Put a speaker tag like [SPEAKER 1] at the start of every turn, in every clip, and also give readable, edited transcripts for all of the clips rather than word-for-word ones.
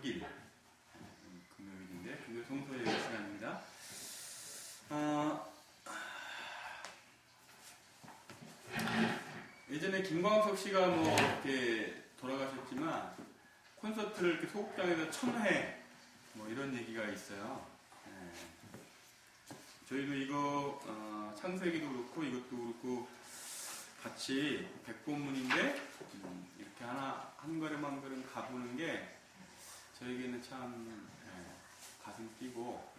[SPEAKER 1] 6일 금요일인데 금요일 성서 예배 시간입니다. 예전에 김광석 씨가 뭐 이렇게 돌아가셨지만 콘서트를 이렇게 소극장에서 1000회 뭐 이런 얘기가 있어요. 저희도 이거 창세기도 그렇고 이것도 그렇고 같이 백본문인데 이렇게 한 걸음 한 걸음 가보는 게 저에게는 참 가슴 뛰고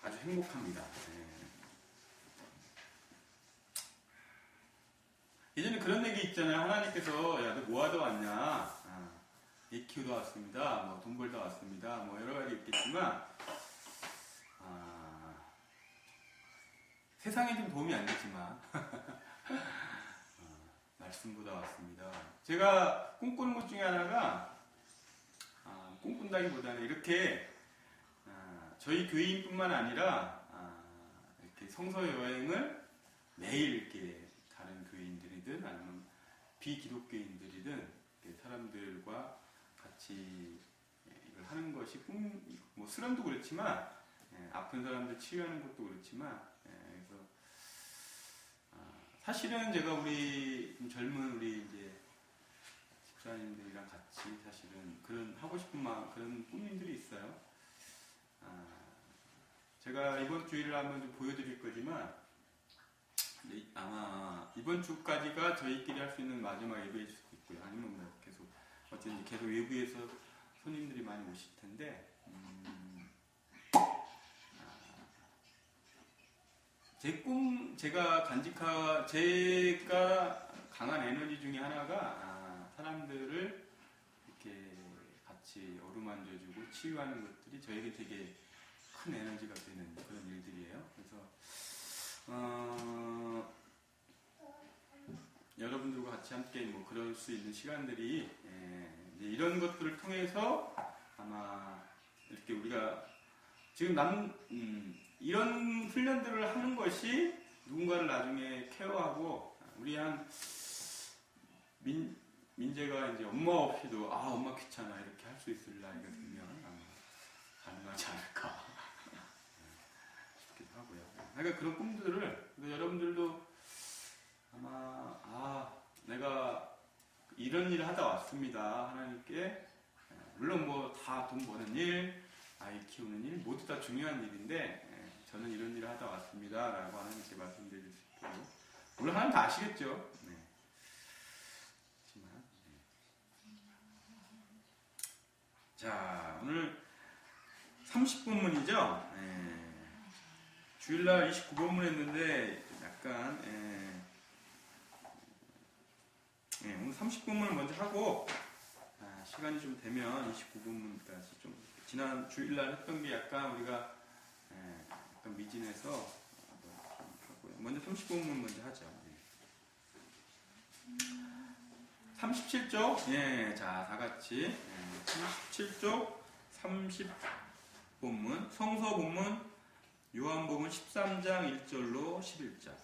[SPEAKER 1] 아주 행복합니다. 예전에 그런 얘기 있잖아요. 하나님께서 야, 너 뭐하다 왔냐? 애 키우다 왔습니다. 뭐 돈 벌다 왔습니다. 뭐 여러 가지 있겠지만 세상에 좀 도움이 안 되지만 말씀보다 왔습니다. 제가 꿈꾸는 것 중에 하나가 꿈꾼다기보다는 이렇게 저희 교인뿐만 아니라 이렇게 성서 여행을 매일 이렇게 다른 교인들이든 아니면 비기독교인들이든 사람들과 같이 이걸 하는 것이 뭐 수련도 그렇지만 아픈 사람들 치유하는 것도 그렇지만 그래서 사실은 제가 우리 젊은 우리 이제 집사님들이랑 같이 사실은 그런 하고 싶은 그런 꿈들이 있어요. 제가 이번 주일을 한번 좀 보여드릴 거지만 아마 이번 주까지가 저희끼리 할 수 있는 마지막 예배일 수도 있고요. 아니면 뭐 계속 어쨌든 계속 외부에서 손님들이 많이 오실 텐데 제가 강한 에너지 중에 하나가 사람들을 이렇게 같이 어루만져주고 치유하는 것들이 저에게 되게 큰 에너지가 되는 그런 일들이에요. 그래서 여러분들과 같이 함께 뭐 그럴 수 있는 시간들이 이제 이런 것들을 통해서 아마 이렇게 우리가 지금 이런 훈련들을 하는 것이 누군가를 나중에 케어하고 우리 한 민재가 이제 엄마 없이도 엄마 귀찮아 이렇게 할 수 있을 나이가 되면 가능하지 않을까 싶기도 하고요. 그러니까 그런 꿈들을 여러분들도 아마 내가 이런 일을 하다 왔습니다. 하나님께 물론 뭐 다 돈 버는 일, 아이 키우는 일 모두 다 중요한 일인데 저는 이런 일을 하다 왔습니다. 라고 하나님께 말씀드릴 수 있고 물론 하나님 다 아시겠죠. 자, 오늘 30본문이죠. 주일날 29본문 했는데 약간 오늘 30본문을 먼저 하고 시간이 좀 되면 29본문까지 좀 지난 주일날 했던 게 약간 우리가 약간 미진해서 하고요. 먼저 30본문 먼저 하죠. 37쪽 자 다같이 37쪽 30본문 성서본문 요한복음 13장 1절로 11절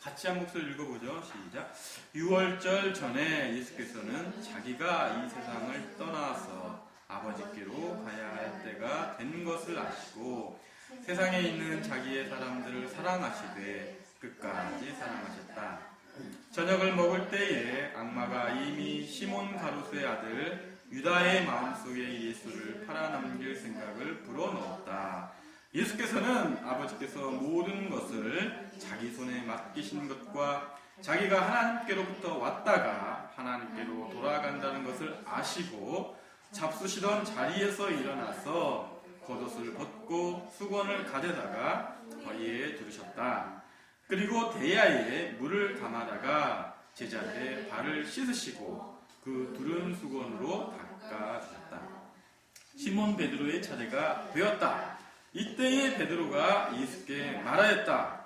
[SPEAKER 1] 같이 한 목소리 읽어보죠. 시작. 6월절 전에 예수께서는 자기가 이 세상을 떠나서 아버지께로 가야 할 때가 된 것을 아시고 세상에 있는 자기의 사람들을 사랑하시되 끝까지 사랑하셨다. 저녁을 먹을 때에 악마가 이미 시몬 가롯의 아들 유다의 마음속에 예수를 팔아넘길 생각을 불어넣었다. 예수께서는 아버지께서 모든 것을 자기 손에 맡기신 것과 자기가 하나님께로부터 왔다가 하나님께로 돌아간다는 것을 아시고 잡수시던 자리에서 일어나서 겉옷을 벗고 수건을 가져다가 거리에 두르셨다. 그리고 대야에 물을 담아다가 제자들의 발을 씻으시고 그 두른 수건으로 닦아주셨다. 시몬 베드로의 차례가 되었다. 이때에 베드로가 예수께 말하였다.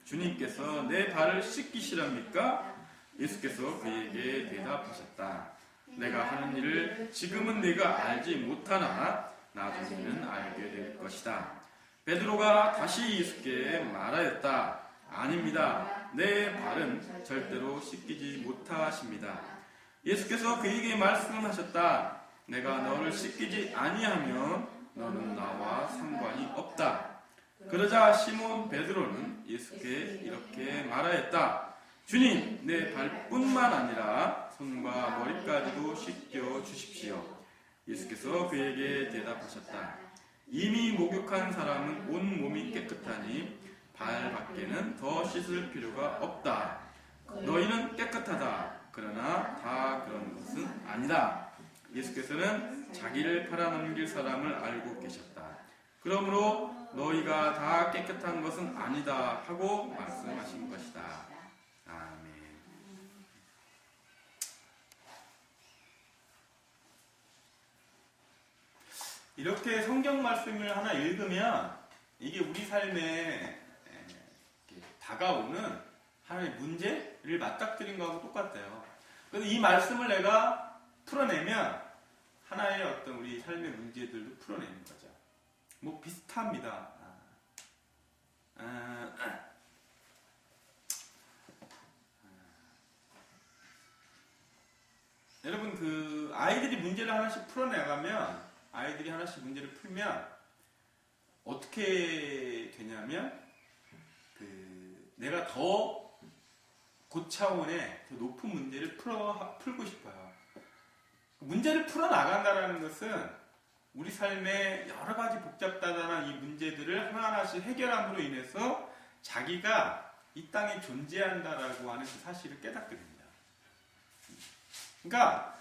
[SPEAKER 1] 주님께서 내 발을 씻기시랍니까? 예수께서 그에게 대답하셨다. 내가 하는 일을 지금은 네가 알지 못하나 나중에는 알게 될 것이다. 베드로가 다시 예수께 말하였다. 아닙니다. 내 발은 절대로 씻기지 못하십니다. 예수께서 그에게 말씀하셨다. 내가 너를 씻기지 아니하면 너는 나와 상관이 없다. 그러자 시몬 베드로는 예수께 이렇게 말하였다. 주님, 내 발뿐만 아니라 손과 머리까지도 씻겨 주십시오. 예수께서 그에게 대답하셨다. 이미 목욕한 사람은 온 몸이 깨끗하니 발 밖에는 더 씻을 필요가 없다. 너희는 깨끗하다. 그러나 다 그런 것은 아니다. 예수께서는 자기를 팔아넘길 사람을 알고 계셨다. 그러므로 너희가 다 깨끗한 것은 아니다 하고 말씀하신 것이다. 아멘. 이렇게 성경 말씀을 하나 읽으면 이게 우리 삶에 다가오는 하나의 문제를 맞닥뜨린 거하고 똑같아요. 그래서 이 말씀을 내가 풀어내면 하나의 어떤 우리 삶의 문제들도 풀어내는 거죠. 뭐 비슷합니다. 여러분 그 아이들이 문제를 하나씩 풀어내가면 아이들이 하나씩 문제를 풀면 어떻게 되냐면 그 내가 더 고차원의 더 높은 문제를 풀고 싶어요. 문제를 풀어나간다는 것은 우리 삶의 여러 가지 복잡다단한 이 문제들을 하나하나씩 해결함으로 인해서 자기가 이 땅에 존재한다라고 하는 그 사실을 깨닫게 됩니다. 그러니까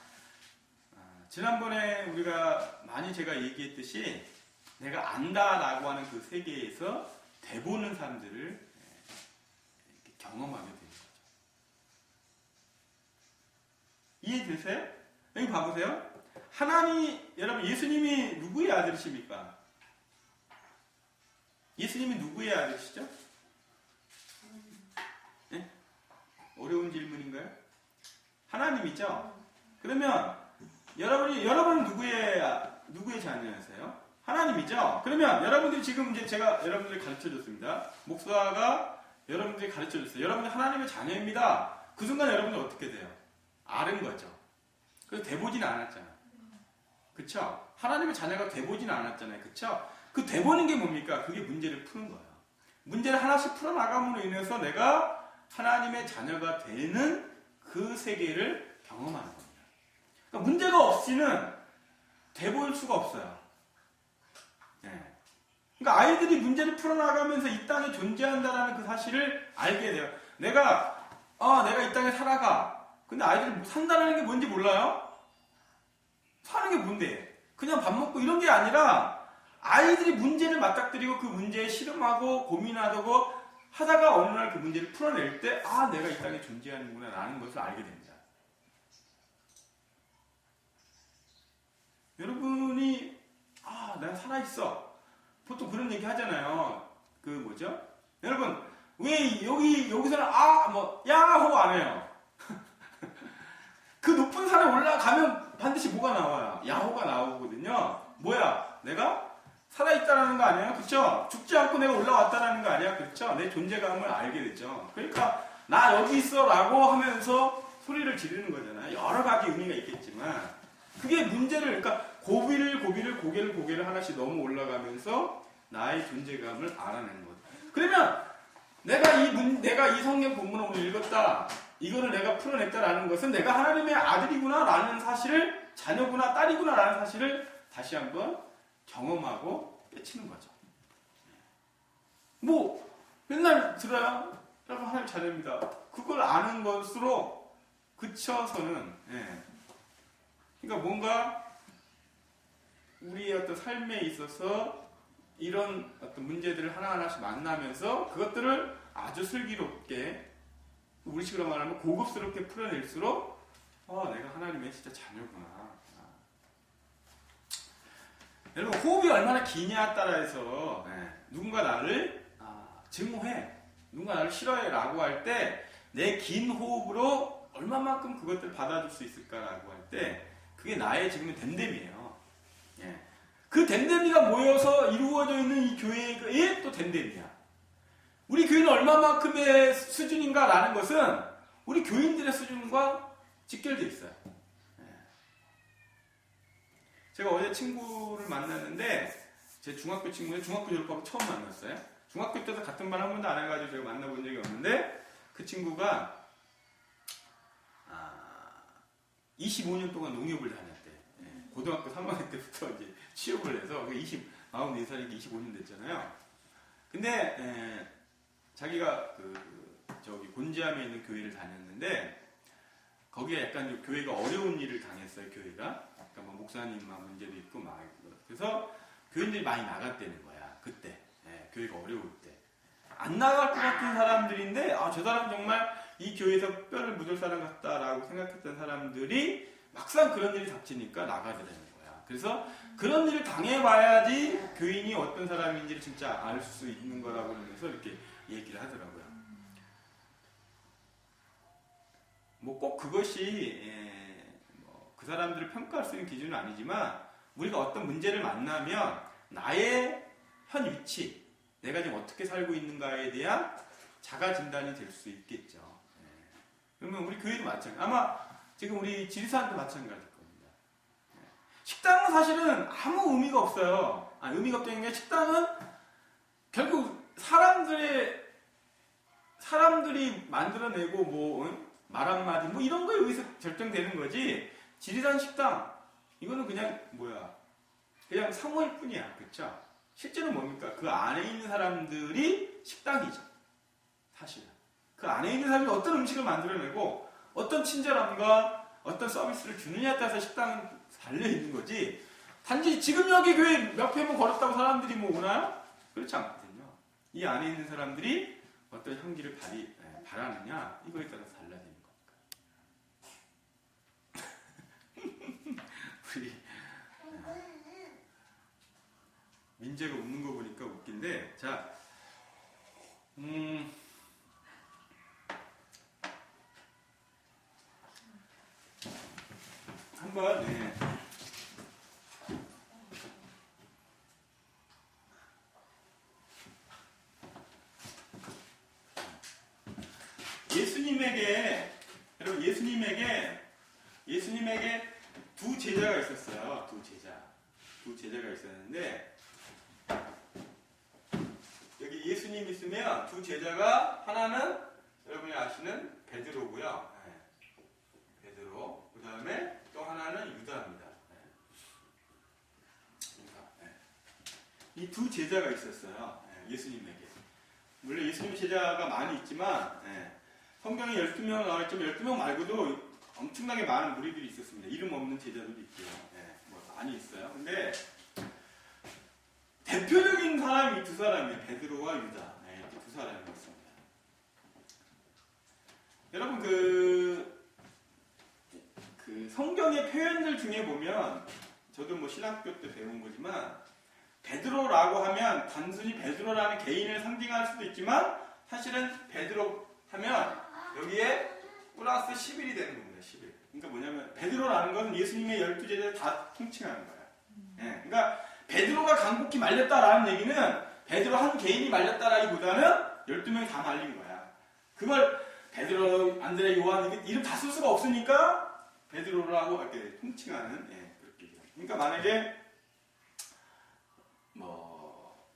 [SPEAKER 1] 지난번에 우리가 많이 제가 얘기했듯이 내가 안다라고 하는 그 세계에서 대보는 사람들을 이렇게 경험하게 되는 거죠. 이해되세요? 여기 봐보세요. 여러분 예수님이 누구의 아들이십니까? 예수님이 누구의 아들이시죠? 네? 어려운 질문인가요? 하나님이죠? 그러면 여러분은 누구의 자녀세요? 하나님이죠? 그러면 여러분들이 지금 이제 제가 여러분들이 가르쳐 줬습니다. 목사가 여러분들이 가르쳐 줬어요. 여러분들 하나님의 자녀입니다. 그 순간 여러분들 어떻게 돼요? 아는 거죠. 그래서 돼보진 않았잖아요. 그쵸? 하나님의 자녀가 돼보진 않았잖아요. 그쵸? 그 돼보는 게 뭡니까? 그게 문제를 푸는 거예요. 문제를 하나씩 풀어나감으로 인해서 내가 하나님의 자녀가 되는 그 세계를 경험하는 겁니다. 그러니까 문제가 없이는 돼볼 수가 없어요. 네. 그러니까 아이들이 문제를 풀어나가면서 이 땅에 존재한다는 그 사실을 알게 돼요. 내가 이 땅에 살아가. 근데 아이들이 산다는 게 뭔지 몰라요? 사는 게 뭔데? 그냥 밥 먹고 이런 게 아니라 아이들이 문제를 맞닥뜨리고 그 문제에 실험하고 고민하고 하다가 어느 날 그 문제를 풀어낼 때 내가 이 땅에 존재하는구나 라는 것을 알게 됩니다. 여러분이 내가 살아있어. 보통 그런 얘기 하잖아요. 그 뭐죠? 여러분 왜 여기서는 야호 안 해요? 그 높은 산에 올라가면 반드시 뭐가 나와요? 야호가 나오거든요. 뭐야? 내가 살아있다라는 거 아니에요? 그쵸? 죽지 않고 내가 올라왔다라는 거 아니야? 그쵸? 내 존재감을 알게 되죠. 그러니까 나 여기 있어 라고 하면서 소리를 지르는 거잖아요. 여러 가지 의미가 있겠지만 그게 문제를 그러니까 고개를 하나씩 넘어 올라가면서 나의 존재감을 알아내는 거죠. 그러면 내가 이 성경 본문을 오늘 읽었다. 이거를 내가 풀어냈다라는 것은 내가 하나님의 아들이구나라는 사실을 자녀구나 딸이구나라는 사실을 다시 한번 경험하고 깨치는 거죠. 뭐 맨날 들어요. 여러분 하나님 자녀입니다. 그걸 아는 것으로 그쳐서는 그러니까 뭔가 우리의 어떤 삶에 있어서 이런 어떤 문제들을 하나하나씩 만나면서 그것들을 아주 슬기롭게 우리식으로 말하면 고급스럽게 풀어낼수록 내가 하나님의 진짜 자녀구나. 여러분 호흡이 얼마나 기냐에 따라서 누군가 나를 증오해, 누군가 나를 싫어해 라고 할 때 내 긴 호흡으로 얼마만큼 그것들을 받아줄 수 있을까라고 할 때 그게 나의 지금의 댐댐이에요. 그 댐댐이가 모여서 이루어져 있는 이 교회의 또 댐댐이야. 우리 교회는 얼마만큼의 수준인가라는 것은 우리 교인들의 수준과 직결되어 있어요. 제가 어제 친구를 만났는데 제 중학교 친구는 중학교 졸업하고 처음 만났어요. 중학교 때도 같은 반 한 번도 안 해가지고 제가 만나본 적이 없는데 그 친구가 25년 동안 농협을 다녔대. 고등학교 3학년 때부터 이제 취업을 해서 44살이니까 25년 됐잖아요. 근데 자기가 저기 곤지암에 있는 교회를 다녔는데 거기에 약간 좀 교회가 어려운 일을 당했어요. 교회가 그러니까 뭐 목사님 문제도 있고 막 그래서 교인들이 많이 나갔다는 거야. 그때 교회가 어려울 때 안 나갈 것 같은 사람들인데 저 사람 정말 이 교회에서 뼈를 묻을 사람 같다라고 생각했던 사람들이 막상 그런 일이 닥치니까 나가더라는 거야. 그래서 그런 일을 당해봐야지 교인이 어떤 사람인지를 진짜 알 수 있는 거라고 그러면서 이렇게 얘기를 하더라고요. 뭐 꼭 그것이 그 사람들을 평가할 수 있는 기준은 아니지만 우리가 어떤 문제를 만나면 나의 현 위치, 내가 지금 어떻게 살고 있는가에 대한 자가 진단이 될 수 있겠죠. 그러면 우리 교회도 마찬가지. 아마 지금 우리 지리산도 마찬가지일 겁니다. 식당은 사실은 아무 의미가 없어요. 의미가 없다는 게 식당은 결국 사람들이 만들어내고 말 한마디 이런 거에 의해서 결정되는 거지. 지리산 식당 이거는 그냥 그냥 상호일 뿐이야. 그렇죠? 실제로 뭡니까? 그 안에 있는 사람들이 식당이죠. 사실은. 그 안에 있는 사람이 어떤 음식을 만들어내고 어떤 친절함과 어떤 서비스를 주느냐에 따라서 식당은 달려있는 거지. 단지 지금 여기 교회 몇 회만 걸었다고 사람들이 오나요? 그렇지 않거든요. 이 안에 있는 사람들이 어떤 향기를 바라느냐 이거에 따라서 달라지는 거니까. 우리 민재가 웃는 거 보니까 웃긴데, 자, 한번, 여러분, 예수님에게 두 제자가 있었어요. 두 제자가 있었는데, 여기 예수님 있으면 두 제자가 하나는 여러분이 아시는 베드로고요. 베드로. 그 다음에 또 하나는 유다입니다. 이 두 제자가 있었어요. 예수님에게. 물론 예수님 제자가 많이 있지만 성경에 12명 나와있지만 12명 말고도 엄청나게 많은 무리들이 있었습니다. 이름 없는 제자들도 있고요. 많이 있어요. 근데 대표적인 사람이 두 사람이에요. 베드로와 유다. 이렇게 두 사람이었습니다. 여러분 그 성경의 표현들 중에 보면 저도 신학교 때 배운 거지만 베드로라고 하면 단순히 베드로라는 개인을 상징할 수도 있지만 사실은 베드로 하면 여기에 플러스 11이 되는 겁니다. 11. 그러니까 뭐냐면 베드로라는 것은 예수님의 12제자를 다 통칭하는 거예요. 그러니까 베드로가 강복히 말렸다라는 얘기는 베드로 한 개인이 말렸다라기보다는 12명이 다 말린 거야. 그걸 베드로, 안드레, 요한 이름 다 쓸 수가 없으니까 베드로라고 이렇게 통칭하는 그렇게. 그러니까 만약에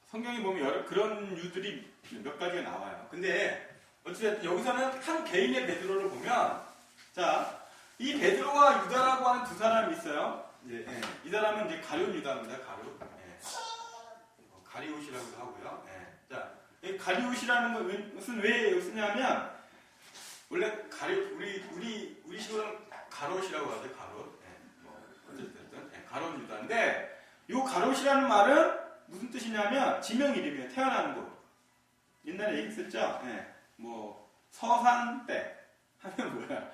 [SPEAKER 1] 성경에 보면 그런 유들이 몇 가지가 나와요. 근데 어쨌든 여기서는 한 개인의 베드로를 보면 자, 이 베드로와 유다라고 하는 두 사람이 있어요. 이 사람은 이제 가룟 유다입니다. 가리옷이라고도 하고요. 자, 이 가리옷이라는 것은 왜 쓰냐면 원래 우리 식으로는 가롯이라고 하죠. 가롯. 어쨌든 가롯 유다인데 이 가롯이라는 말은 무슨 뜻이냐면 지명 이름이에요. 태어나는 곳. 옛날에 얘기했었죠. 서산댁 하면 뭐야?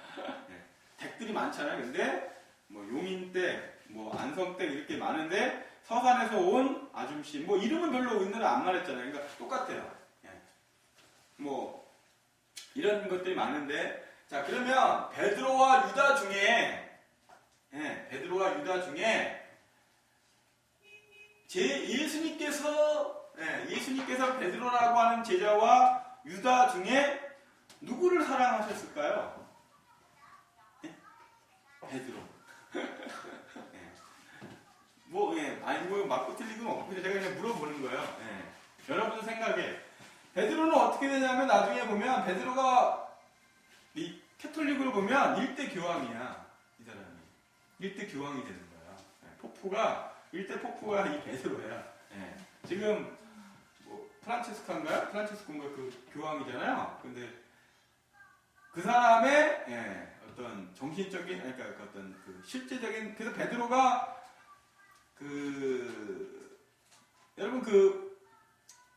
[SPEAKER 1] 댁들이 많잖아요. 근데 용인댁, 안성댁 이렇게 많은데 서산에서 온 아줌씨 이름은 별로 있느라 안 말했잖아요. 그러니까 똑같아요. 이런 것들이 많은데 자 그러면 베드로와 유다 중에 예수님께서 베드로라고 하는 제자와 유다 중에 누구를 사랑하셨을까요? 베드로. 아니 뭐 맞고 틀리고 없고 제가 그냥 물어보는 거예요. 예. 여러분 생각에 베드로는 어떻게 되냐면 나중에 보면 베드로가 이 캐톨릭으로 보면 일대 교황이야. 이 사람이 일대 교황이 되는 거야. 예. 포프가 일대 포프가 이 베드로야. 예. 지금 뭐 프란치스코인가 그 교황이잖아요. 근데 그 사람의 어떤 정신적인 그러니까 어떤 그 실제적인 그래서 베드로가 여러분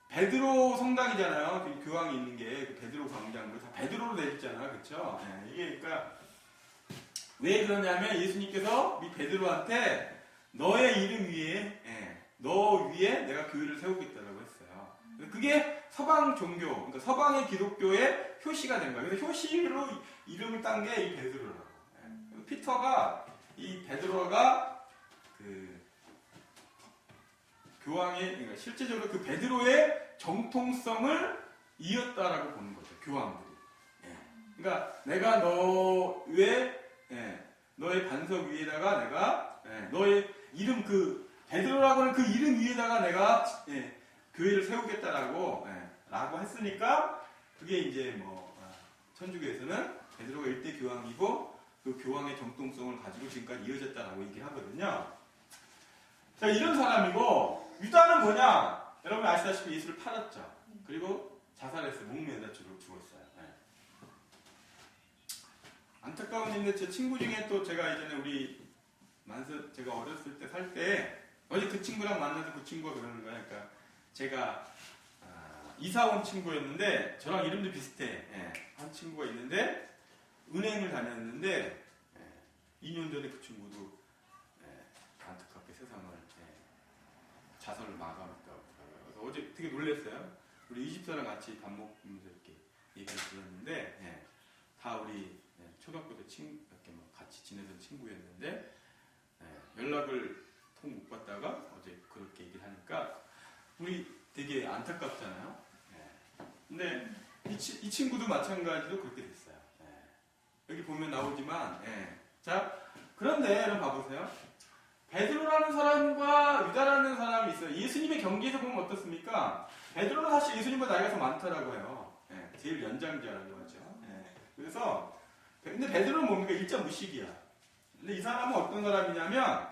[SPEAKER 1] 베드로 성당이잖아요. 그 교황이 있는 게 그 베드로 광장도 다 베드로로 되어 있잖아요. 그렇죠? 이게 그러니까 왜 그러냐면 예수님께서 이 베드로한테 너의 이름 위에 너 위에 내가 교회를 세우겠다라고 했어요. 그게 서방 종교, 그러니까 서방의 기독교의 효시가 된 거예요. 그래서 효시로 이름을 딴 게 이 베드로라고. 피터가 이 베드로가 그 교황의 그러니까 실제적으로 그 베드로의 정통성을 이었다라고 보는 거죠. 교황들이. 그러니까 내가 너의 반석 위에다가 내가 너의 이름 그 베드로라고 하는 그 이름 위에다가 내가 교회를 세우겠다라고 라고 했으니까 그게 이제 뭐 천주교에서는 베드로가 일대 교황이고 그 교황의 정통성을 가지고 지금까지 이어졌다라고 얘기하거든요. 자, 이런 사람이고 유다는 뭐냐? 여러분 아시다시피 예수를 팔았죠. 그리고 자살했어요. 목매다 죽었어요. 안타까운 일인데 제 친구 중에 또 제가 예전에 제가 어렸을 때 살 때 어제 그 친구랑 만나서 그 친구가 그러는 거야. 그러니까 제가 이사 온 친구였는데 저랑 이름도 비슷해. 한 친구가 있는데 은행을 다녔는데 2년 전에 그 친구도 안타깝게 세상을 자살을 마감했다고 그래서 어제 되게 놀랐어요. 우리 이집사랑 같이 밥 먹으면서 이렇게 얘기를 들었는데 다 우리 초등학교 때 이렇게 뭐 같이 지내던 친구였는데 연락을 통 못 받다가 어제 그렇게 얘기를 하니까 우리 되게 안타깝잖아요. 근데 이 친구도 마찬가지로 그렇게 됐어요. 여기 보면 나오지만 자 그런데 여러분 봐보세요. 베드로라는 사람과 유다라는 사람이 있어요. 예수님의 경기에서 보면 어떻습니까? 베드로는 사실 예수님보다 나이가 더 많더라고 해요. 제일 연장자라고 하죠. 그래서 근데 베드로는 뭡니까? 일자 무식이야. 근데 이 사람은 어떤 사람이냐면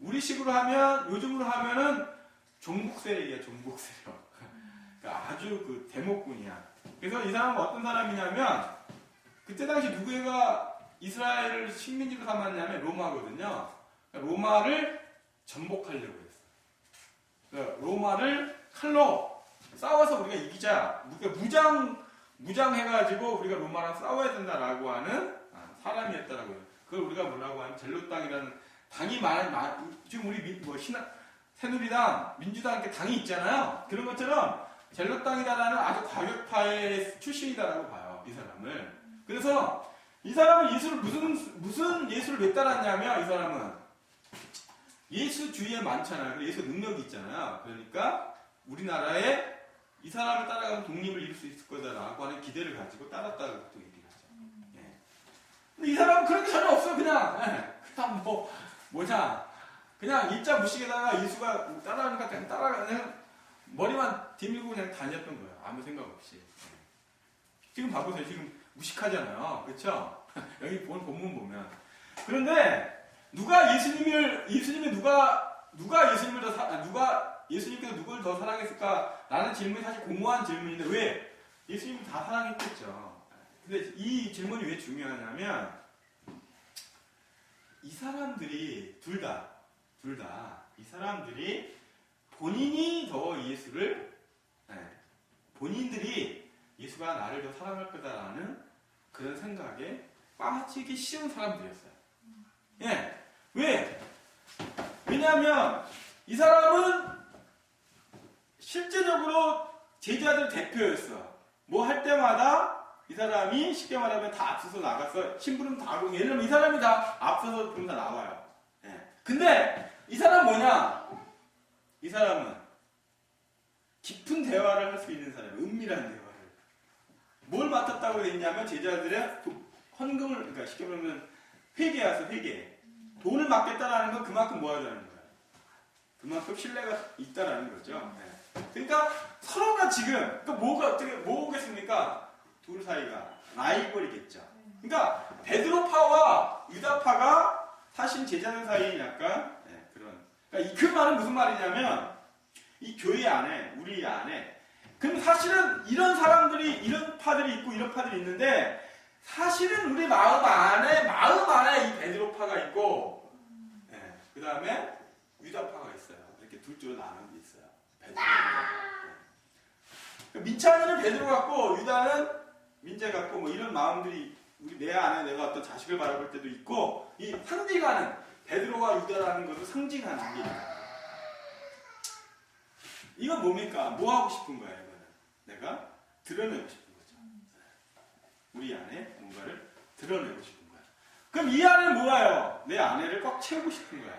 [SPEAKER 1] 우리식으로 하면 요즘으로 하면은 종북세력이야. 종북세력. 그러니까 아주 그 대목군이야. 그래서 이 사람은 어떤 사람이냐면 그때 당시 누구가 이스라엘을 식민지로 삼았냐면 로마거든요. 그러니까 로마를 전복하려고 했어. 그러니까 로마를 칼로 싸워서 우리가 이기자. 무장해가지고 우리가 로마랑 싸워야 된다라고 하는 사람이었다라고 해요. 그걸 우리가 뭐라고 하면 젤롯당이라는 당이 지금 우리 새누리당, 민주당 이렇게 당이 있잖아요. 그런 것처럼 젤롯당이다라는 아주 과격파의 출신이다라고 봐요. 이 사람을. 그래서 이 사람은 예수를 무슨 예수를 왜 따랐냐면 이 사람은 예수주의에 많잖아요. 예수 능력이 있잖아요. 그러니까 우리나라에 이 사람을 따라가면 독립을 이룰 수 있을 거다라고 하는 기대를 가지고 따랐다고 또 얘기를 하죠. 근데 이 사람은 그런 게 전혀 없어요. 그냥 그냥 일자 무식에다가 예수가 따라하니까 그냥 그냥 머리만 뒤밀고 그냥 다녔던 거예요. 아무 생각 없이. 지금 봐보세요. 지금 무식하잖아요. 그렇죠? 여기 본문 보면. 그런데 예수님께서 누구를 더 사랑했을까라는 질문이 사실 공허한 질문인데 왜? 예수님을 다 사랑했겠죠. 근데 이 질문이 왜 중요하냐면 이 사람들이 둘 다 이 사람들이 본인이 더 본인들이 예수가 나를 더 사랑할 거다라는 그런 생각에 빠지기 쉬운 사람들이었어요. 왜? 왜냐하면 이 사람은 실제적으로 제자들 대표였어. 뭐 할 때마다 이 사람이 쉽게 말하면 다 앞서서 나가서 심부름 다 하고 예를 이 사람이 다 앞서서 부름 다 나와요. 근데 이 사람은 뭐냐? 이 사람은 깊은 대화를 할 수 있는 사람이에요. 은밀한 대화를. 뭘 맡았다고 했냐면 제자들의 헌금을 그러니까 쉽게 말하면 회계. 돈을 맡겠다라는 건 그만큼 뭐 하자는 거야. 그만큼 신뢰가 있다라는 거죠. 네. 그러니까 서로가 지금 그러니까 뭐가 어떻게 오겠습니까? 둘 사이가 라이벌이겠죠. 그러니까 베드로파와 유다파가 사실 제자들 사이에 약간 그런. 그러니까 그 말은 무슨 말이냐면 이 교회 안에 우리 안에 그럼 사실은 이런 사람들이 이런 파들이 있고 이런 파들이 있는데 사실은 우리 마음 안에 이 베드로파가 있고 그 다음에 유다파가 있어요. 이렇게 둘 쪽으로 나누는 게 있어요. 베드로 민찬이는 베드로 같고 유다는 민재 같고 뭐 이런 마음들이 우리 내 안에 내가 어떤 자식을 바라볼 때도 있고 이 상징하는 베드로와 유다라는 것을 상징하는 게 이건 뭡니까? 뭐 하고 싶은 거야 이거는 내가 드러내고 싶은 거죠. 우리 안에 뭔가를 드러내고 싶은 거야. 그럼 이 안에 뭐예요? 내 안에를 꽉 채우고 싶은 거야.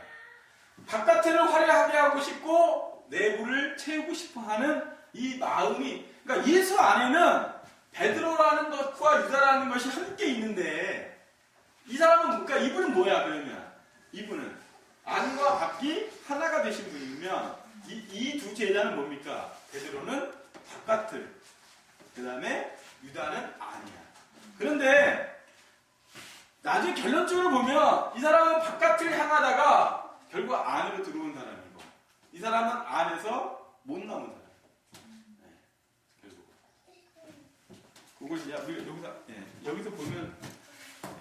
[SPEAKER 1] 바깥을 화려하게 하고 싶고 내부를 채우고 싶어 하는 이 마음이 그러니까 예수 안에는 베드로라는 것과 유다라는 것이 함께 있는데 이 사람은 그러니까 이분은 뭐야 그러면 이분은 안과 밖이 하나가 되신 분이면 이 두 제자는 뭡니까? 베드로는 바깥을 그 다음에 유다는 안이야. 그런데 나중에 결론적으로 보면 이 사람은 바깥을 향하다가 결국 안으로 들어온 사람이고 이 사람은 안에서 못 나온 사람. 그걸 이제 여기서 보면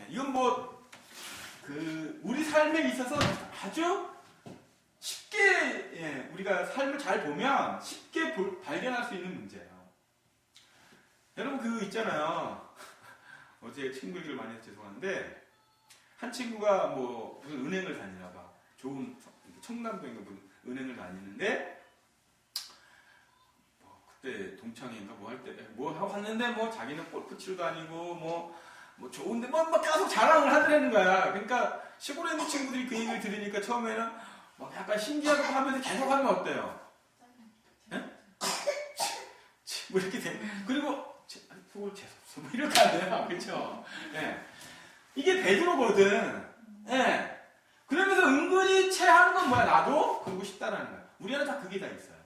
[SPEAKER 1] 이건 뭐 우리 삶에 있어서 아주 쉽게 우리가 삶을 잘 보면 쉽게 발견할 수 있는 문제예요. 여러분 있잖아요. 어제 친구 얘기를 많이 해서 죄송한데 한 친구가 뭐 무슨 은행을 다니나 봐. 좋은 청담동인가 무슨 은행을 다니는데 그때 동창회인가 뭐 할 때 뭐 하고 왔는데 뭐 자기는 골프 치러 다니고 뭐 좋은데 뭐 계속 자랑을 하더라는 거야. 그러니까 시골에 있는 친구들이 그 얘기를 들으니까 처음에는 막 약간 신기하고 하면서 계속 하면 어때요? 예? 뭐 이렇게 돼. 그리고 속을 재수없어 뭐 이렇게 하네요. 그렇죠? 예. 이게 베드로거든. 예. 그러면서 은근히 체하는 건 뭐야? 나도 그러고 싶다라는 거야. 우리 안에 다 그게 다 있어요.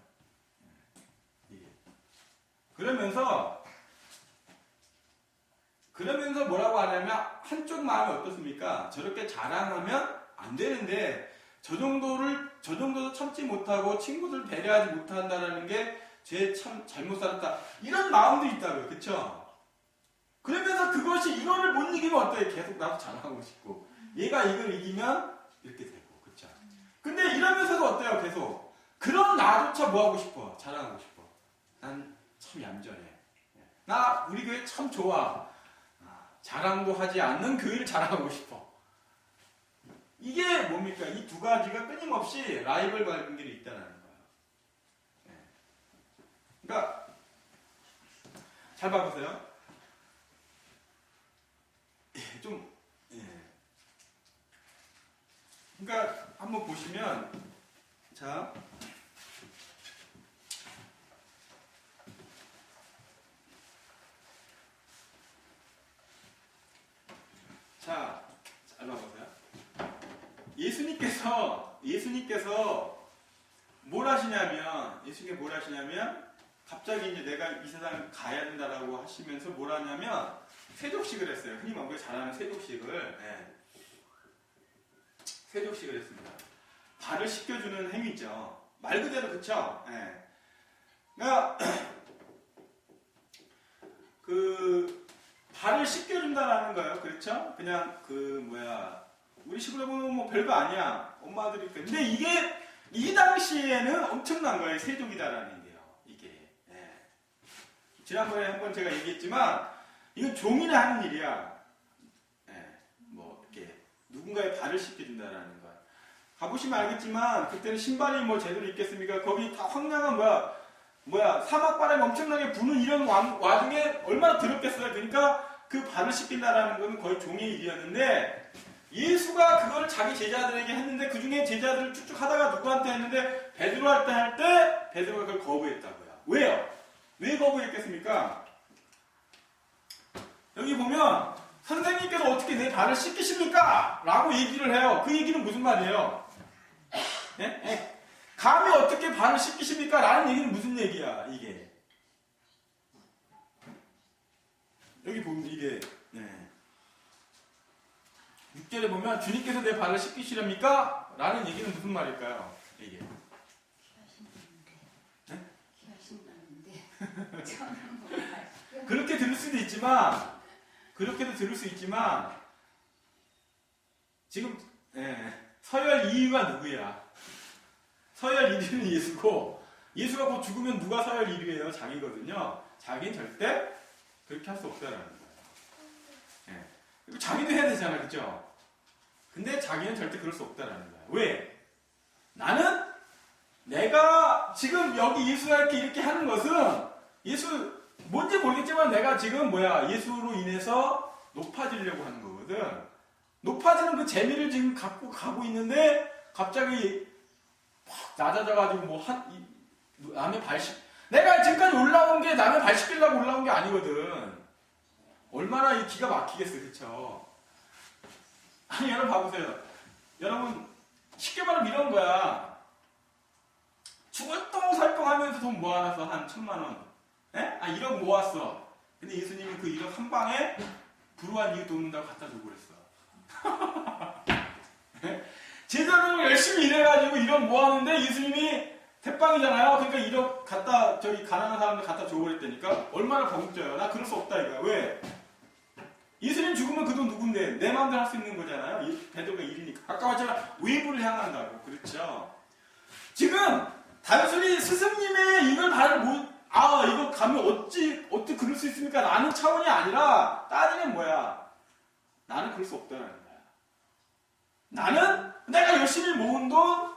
[SPEAKER 1] 그러면서 뭐라고 하냐면 한쪽 마음이 어떻습니까? 저렇게 자랑하면 안 되는데 저 정도도 참지 못하고 친구들 배려하지 못한다는 게 쟤 참 잘못 살았다 이런 마음도 있다고요. 그쵸? 그러면서 이거를 못 이기면 어때요? 계속 나도 자랑하고 싶고 얘가 이걸 이기면 이렇게 되고 그쵸? 근데 이러면서도 어때요? 계속 그런 나조차 뭐하고 싶어? 자랑하고 싶어. 난 참 얌전해. 우리 교회 참 좋아. 자랑도 하지 않는 교회를 자랑하고 싶어. 이게 뭡니까? 이 두 가지가 끊임없이 라이벌 관계로 있다는 거예요. 그러니까 잘 봐보세요. 그러니까 한번 보시면 자. 자, 잘 봐보세요. 예수님께서 뭘 하시냐면, 갑자기 이제 내가 이 세상을 가야 된다라고 하시면서 뭘 하냐면, 세족식을 했어요. 흔히 우리가 잘 아는 세족식을. 세족식을 했습니다. 발을 씻겨주는 행위죠. 말 그대로, 그쵸? 그러니까, 발을 씻겨준다라는 거예요. 그렇죠? 그냥 우리 시골에 보면 뭐 별거 아니야. 엄마들이. 근데 이게 이 당시에는 엄청난 거예요. 세족이다라는 게요. 이게. 지난번에 한번 제가 얘기했지만 이건 종이나 하는 일이야. 뭐 이렇게 누군가의 발을 씻겨준다라는 거야. 가보시면 알겠지만 그때는 신발이 뭐 제대로 있겠습니까? 거기 다 황량한 사막바람이 엄청나게 부는 이런 와중에 얼마나 더럽겠어요. 그러니까 그 발을 씻긴다라는 건 거의 종의 일이었는데 예수가 그걸 자기 제자들에게 했는데 그 중에 제자들을 쭉쭉 하다가 누구한테 했는데 베드로한테 할 때 베드로가 그걸 거부했다고요. 왜요? 왜 거부했겠습니까? 여기 보면 선생님께서 어떻게 내 발을 씻기십니까? 라고 얘기를 해요. 그 얘기는 무슨 말이에요?
[SPEAKER 2] 감히 어떻게 발을 씻기십니까? 라는 얘기는 무슨 얘기야, 이게. 여기 보면 이게, 6절에 보면 주님께서 내 발을 씻기시렵니까? 라는 얘기는 무슨 말일까요? 이게. 그렇게 들을 수도 있지만, 그렇게도 들을 수 있지만, 지금, 서열 2위가 누구야? 서열 1위는 예수고, 예수가 곧 죽으면 누가 서열 1위예요? 자기거든요. 자기는 절대 그렇게 할 수 없다라는 거예요. 그리고 자기도 해야 되잖아, 그죠? 근데 자기는 절대 그럴 수 없다라는 거예요. 왜? 나는 내가 지금 여기 예수가 이렇게 하는 것은 예수 뭔지 모르겠지만 내가 지금 예수로 인해서 높아지려고 하는 거거든. 높아지는 그 재미를 지금 갖고 가고 있는데 갑자기 팍 낮아져가지고 남의 내가 지금까지 올라온 게 남의 발 씻기려고 올라온 게 아니거든. 얼마나 이 기가 막히겠어, 그쵸? 아니, 여러분 봐보세요. 여러분, 쉽게 말하면 이런 거야. 죽을똥살똥 하면서 돈 모아놨어, 한 1,000만원. 1억 모았어. 근데 예수님은 그 1억 한 방에 불우한 이웃 돕는다고 갖다 주고 그랬어. 제자들은 열심히 일해가지고 1억 모았는데 예수님이 대빵이잖아요. 그러니까 1억 갖다, 가난한 사람들 갖다 주고 그랬다니까? 얼마나 거국져요. 나 그럴 수 없다, 이거야. 왜? 예수님 죽으면 그 돈 누군데? 내 마음대로 할 수 있는 거잖아요. 베드로가 1이니까. 아까 말했잖아. 외부를 향한다고. 그렇죠? 지금, 단순히 스승님의 이걸 이거 가면 어떻게 그럴 수 있습니까? 라는 차원이 아니라, 따지면 뭐야? 나는 그럴 수 없다는 거야. 나는 내가 열심히 모은 돈,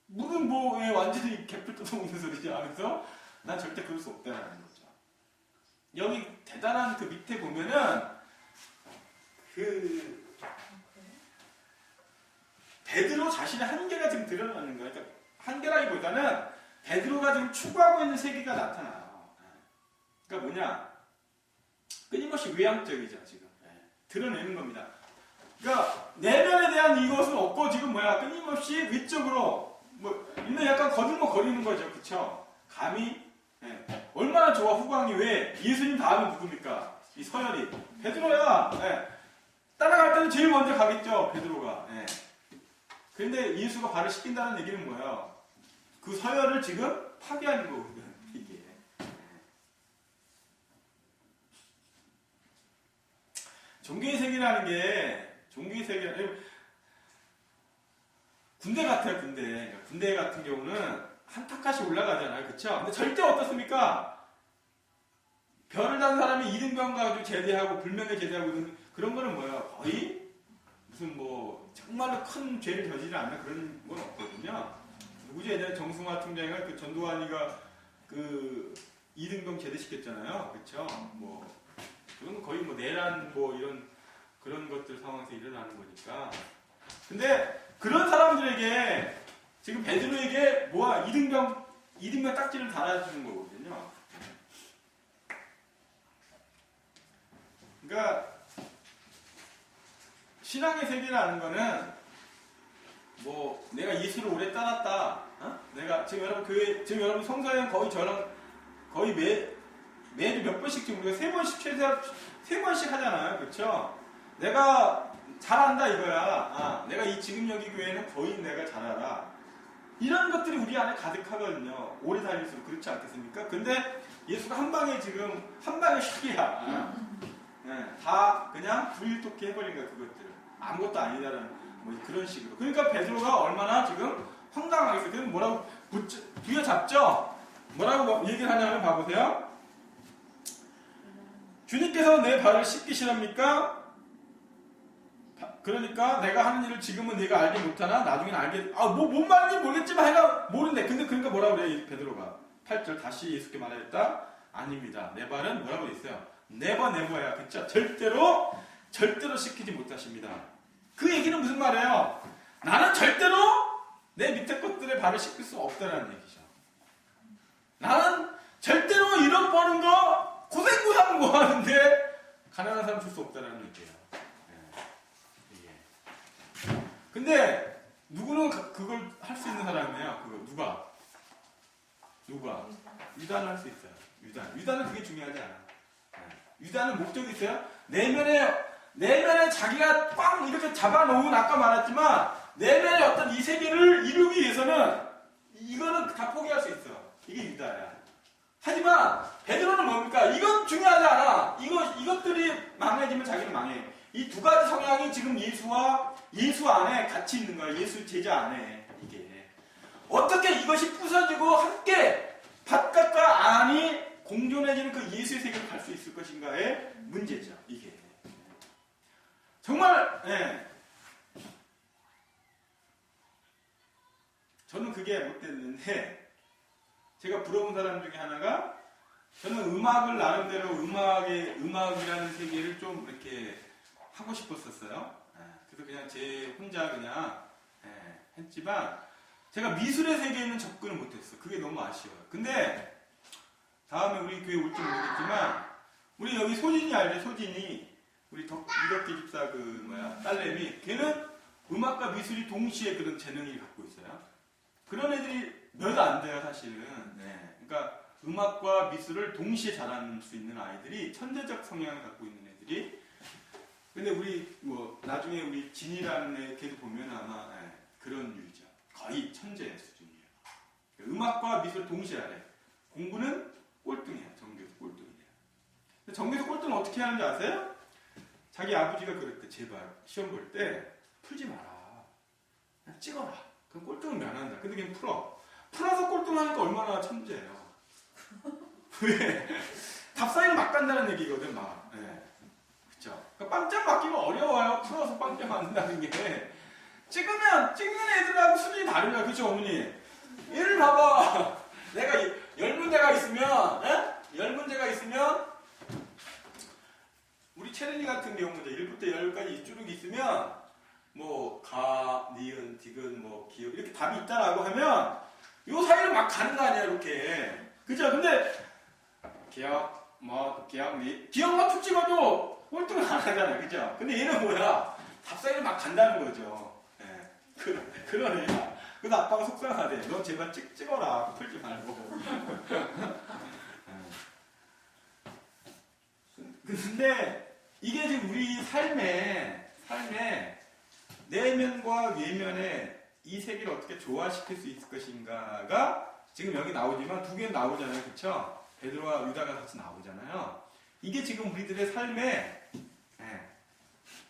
[SPEAKER 2] 무슨 완전히 개풀 뜯어먹는 소리지 하면서, 난 절대 그럴 수 없다는 거죠. 여기 대단한 그 밑에 보면은, 베드로 자신의 한계가 지금 드러나는 거예요. 그러니까 한계라기보다는 베드로가 지금 추구하고 있는 세계가 나타나요. 그러니까 뭐냐? 끊임없이 외향적이죠, 지금. 드러내는 겁니다. 그러니까 내면에 대한 이것은 없고 지금 끊임없이 외적으로 이는 약간 거들먹거리는 거죠, 그쵸? 감히 얼마나 좋아 후광이. 왜? 예수님 다음에 누굽니까? 이 서열이 베드로야. 따라갈 때는 제일 먼저 가겠죠, 베드로가. 그런데 예수가 발을 씻긴다는 얘기는 뭐예요? 그 서열을 지금 파괴하는 거거든, 이게. 종교의 세계라는 게, 군대 같아요, 군대. 그러니까 군대 같은 경우는 한 탑까지 올라가잖아요, 그쵸? 근데 절대 어떻습니까? 별을 단 사람이 2등병 가지고 제대하고, 불명예 제대하고, 그런 거는 뭐예요? 거의, 무슨 정말로 큰 죄를 저지르지 않는 그런 건 없거든요. 누구죠? 예전에 정승화 총장이가 전두환이가 2등병 제대시켰잖아요. 그쵸? 그건 거의 내란 이런 그런 것들 상황에서 일어나는 거니까. 근데 그런 사람들에게 지금 베드로에게 2등병 딱지를 달아주는 거거든요. 그러니까 신앙의 세계라는 거는 내가 예수를 오래 따랐다. 내가 지금 여러분 성서에 거의 저랑 거의 매주 몇 번씩 지금 우리가 3번씩 최소한 3번씩 하잖아요. 그렇죠? 내가 잘한다 이거야. 내가 지금 여기 교회는 거의 내가 잘 알아. 이런 것들이 우리 안에 가득하거든요. 오래 다닐수록. 그렇지 않겠습니까? 근데 예수가 한 방에 샥이야. 다 그냥 불일토끼 해버린 거야, 그것들. 아무것도 아니다라는 그런 식으로. 그러니까 베드로가 얼마나 지금 황당하겠어요. 그럼 뭐라고 부여잡죠? 뭐라고 얘기를 하냐면 봐보세요. 주님께서 내 발을 씻기시랍니까? 그러니까 내가 하는 일을 지금은 네가 알지 못하나 나중에는 알게. 뭔 말인지 모르겠지만 내가 모른대. 근데 그러니까 뭐라고 그래 베드로가 8절 다시 예수께 말하였다. 아닙니다. 내 발은 뭐라고 있어요? 네버야. 그쵸? 절대로 씻기지 못하십니다. 그 얘기는 무슨 말이에요? 나는 절대로 내 밑에 것들의 발을 씻길 수 없다는 얘기죠. 나는 절대로 이런 버는 거 고생고생 뭐 하는데 가난한 사람 줄 수 없다는 얘기예요. 근데 누구는 그걸 할 수 있는 사람이 누가? 유다는 할 수 있어요. 유다는 그게 중요하지 않아. 유다는 목적이 있어요. 내면에 자기가 꽉 이렇게 잡아놓은 아까 말했지만 내면의 어떤 이 세계를 이루기 위해서는 이거는 다 포기할 수 있어. 이게 유다야. 하지만 베드로는 뭡니까? 이건 중요하지 않아. 이것들이 망해지면 자기는 망해. 이 두 가지 성향이 지금 예수 안에 같이 있는 거야. 예수 제자 안에 이게 어떻게 이것이 부서지고 함께 바깥과 안이 공존해지는 그 예수의 세계로 갈 수 있을 것인가의 문제죠. 이게 정말 저는 그게 못 됐는데 제가 부러운 사람 중에 하나가 저는 음악을 나름대로 음악이라는 세계를 좀 이렇게 하고 싶었었어요. 그래서 그냥 제 혼자 그냥 했지만 제가 미술의 세계에는 접근을 못했어. 그게 너무 아쉬워요. 근데 다음에 우리 교회 올지 모르겠지만 우리 여기 소진이 알죠? 소진이 우리 이덕기 집사 딸내미 걔는 음악과 미술이 동시에 그런 재능이 갖고 있어요. 그런 애들이 몇 안 돼요 사실은. 그러니까 음악과 미술을 동시에 잘할 수 있는 아이들이 천재적 성향을 갖고 있는 애들이. 근데 우리 나중에 우리 진이라는 애 걔도 보면 아마 그런 유죠. 거의 천재 수준이에요. 음악과 미술을 동시에 하래. 공부는 꼴등이에요. 전교에서 꼴등이에요. 근데 전교에서 꼴등은 어떻게 하는지 아세요? 자기 아버지가 그랬대. 제발 시험 볼 때 풀지 마라. 그냥 찍어라. 그럼 꼴등은 면한다. 근데 그냥 풀어서 꼴등하니까 얼마나 천재예요. 왜? 답사이는 막 간다는 얘기거든, 막. 그쵸? 그러니까 빵점 맞기가 어려워요. 풀어서 빵점 맞는다는 게. 찍는 애들하고 수준이 다르냐, 그쵸, 어머니? 얘를 봐봐. 내가 10문제가 있으면, 10문제가 우리 체르니 같은 경우 문제 1부터 10까지 쭉 있으면, 가, 니은, 디귿, 기역, 이렇게 답이 있다라고 하면, 요 사이를 막 가는 거 아니야, 이렇게. 그죠? 근데, 기억만 툭 찍어도 꼴등은 안 하잖아요. 그죠? 근데 얘는 뭐야? 답 사이를 막 간다는 거죠. 그런 애야. 그래서 아빠가 속상하대. 너 제발 찍어라. 풀지 말고. 근데 이게 지금 우리 삶에 내면과 외면에 이 세계를 어떻게 조화시킬 수 있을 것인가가 지금 여기 나오지만 두 개는 나오잖아요. 그쵸? 베드로와 유다가 같이 나오잖아요. 이게 지금 우리들의 삶에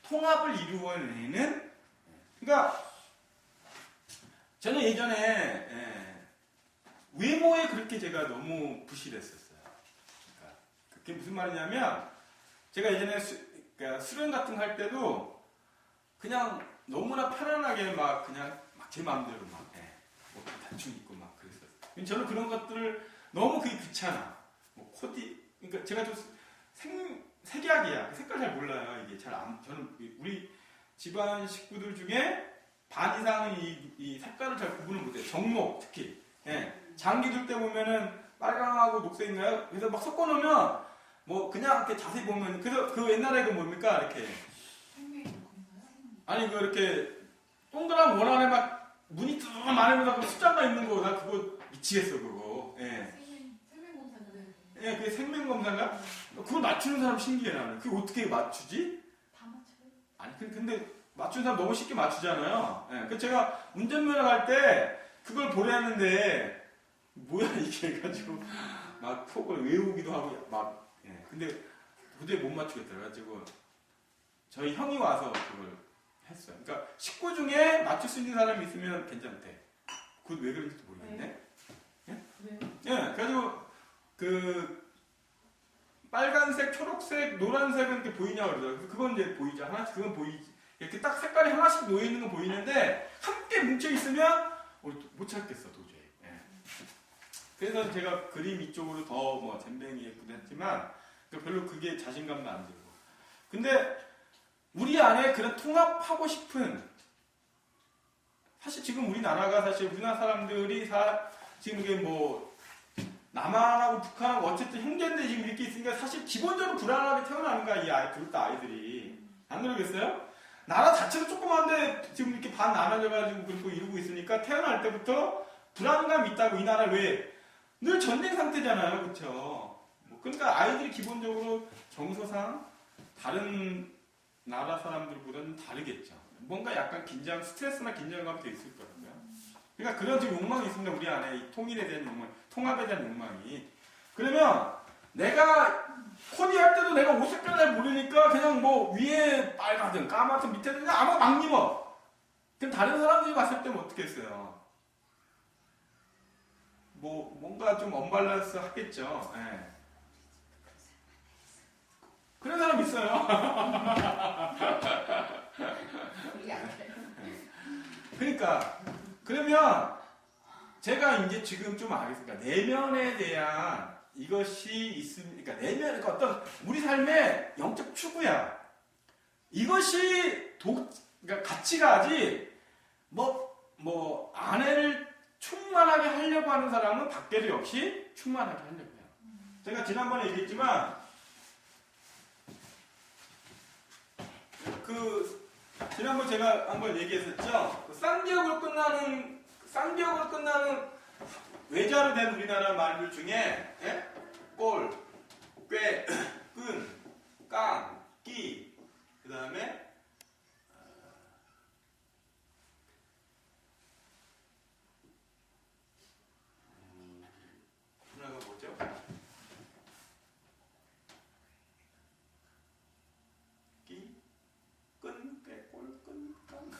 [SPEAKER 2] 통합을 이루어내는, 그러니까 저는 예전에 외모에 그렇게 제가 너무 부실했었어요. 그러니까 그게 무슨 말이냐면 제가 예전에 수련 같은 거 할 때도 그냥 너무나 편안하게 막 제 마음대로 대충 입고 막 그랬었어요. 저는 그런 것들을 너무 그게 귀찮아. 코디, 그러니까 제가 좀 색약이야. 색깔 잘 몰라요. 이게 저는 우리 집안 식구들 중에 반 이상은 이 색깔을 잘 구분을 못해요. 정목 특히. 장기 둘 때 보면은 빨강하고 녹색인가요? 그래서 막 섞어놓으면 그냥 이렇게 자세히 보면, 그래서 그 옛날에 뭡니까? 이렇게. 아니, 이렇게 동그란 원 안에 막 무늬 뚜 많으면서 숫자가 있는 거, 나 그거 미치겠어, 그거. 그게 생명검사인가? 그걸 맞추는 사람 신기해, 나는. 그거 어떻게 맞추지?
[SPEAKER 3] 다 맞춰요?
[SPEAKER 2] 아니, 근데 맞추는 사람 너무 쉽게 맞추잖아요. 그 제가 운전면허 갈 때 그걸 보려는데, 뭐야, 이게 해가지고, 막 속을 외우기도 하고, 근데 도저히 못 맞추겠다. 그래가지고, 저희 형이 와서 그걸 했어요. 그러니까 식구 중에 맞출 수 있는 사람이 있으면 괜찮대. 그건 왜 그런지도 모르겠네.
[SPEAKER 3] 왜요?
[SPEAKER 2] 그래가지고 빨간색, 초록색, 노란색은 이렇게 보이냐고 그러더라고요. 그건 이제 보이죠. 하나씩 그건 보이지. 이렇게 딱 색깔이 하나씩 놓여 있는 건 보이는데 함께 뭉쳐 있으면 못 찾겠어 도저히. 그래서 제가 그림 이쪽으로 더 잼뱅이 예쁘게 했지만 별로 그게 자신감도 안 들고. 근데 우리 안에 그런 통합하고 싶은, 사실 지금 우리나라가 우리나라 사람들이 지금 이게 남한하고 북한하고 어쨌든 형제인데 지금 이렇게 있으니까 사실 기본적으로 불안하게 태어나는 거야, 이 아이들이. 안 그러겠어요? 나라 자체도 조그만데 지금 이렇게 반 나눠져가지고 그렇고 이러고 있으니까 태어날 때부터 불안감이 있다고. 이 나라 왜? 늘 전쟁 상태잖아요, 그렇죠? 그러니까 아이들이 기본적으로 정서상 다른 나라 사람들보다는 다르겠죠. 뭔가 약간 스트레스나 긴장감이 돼 있을 거라고요. 그러니까 그런 지금 욕망이 있습니다, 우리 안에. 이 통일에 대한 욕망, 통합에 대한 욕망이. 그러면 내가 코디할 때도 내가 옷 색깔 잘 모르니까 그냥 뭐 위에 빨갛든 까맣든 밑에는 그냥 아무 막 입어. 그럼 다른 사람들이 봤을 때는 어떻게 했어요? 뭔가 좀 언밸런스 하겠죠. 예. 그런 사람 있어요.
[SPEAKER 3] 우리 안 돼요.
[SPEAKER 2] 그러니까 그러면 제가 이제 지금 좀 알겠습니다. 내면에 대한 이것이 있으면, 그러니까 내면, 그러니까 어떤 우리 삶의 영적 추구야. 이것이 그러니까 가치가지. 아내를 충만하게 하려고 하는 사람은 밖에도 역시 충만하게 하려고 해요. 제가 지난번에 얘기했지만 지난번 제가 한번 얘기했었죠. 쌍기역으로 끝나는 외자로 된 우리나라 말들 중에 꼴, 꽤, 끈, 깡, 끼, 그 다음에 하나가 뭐죠? 끼, 끈, 꽤, 꼴, 끈, 깡.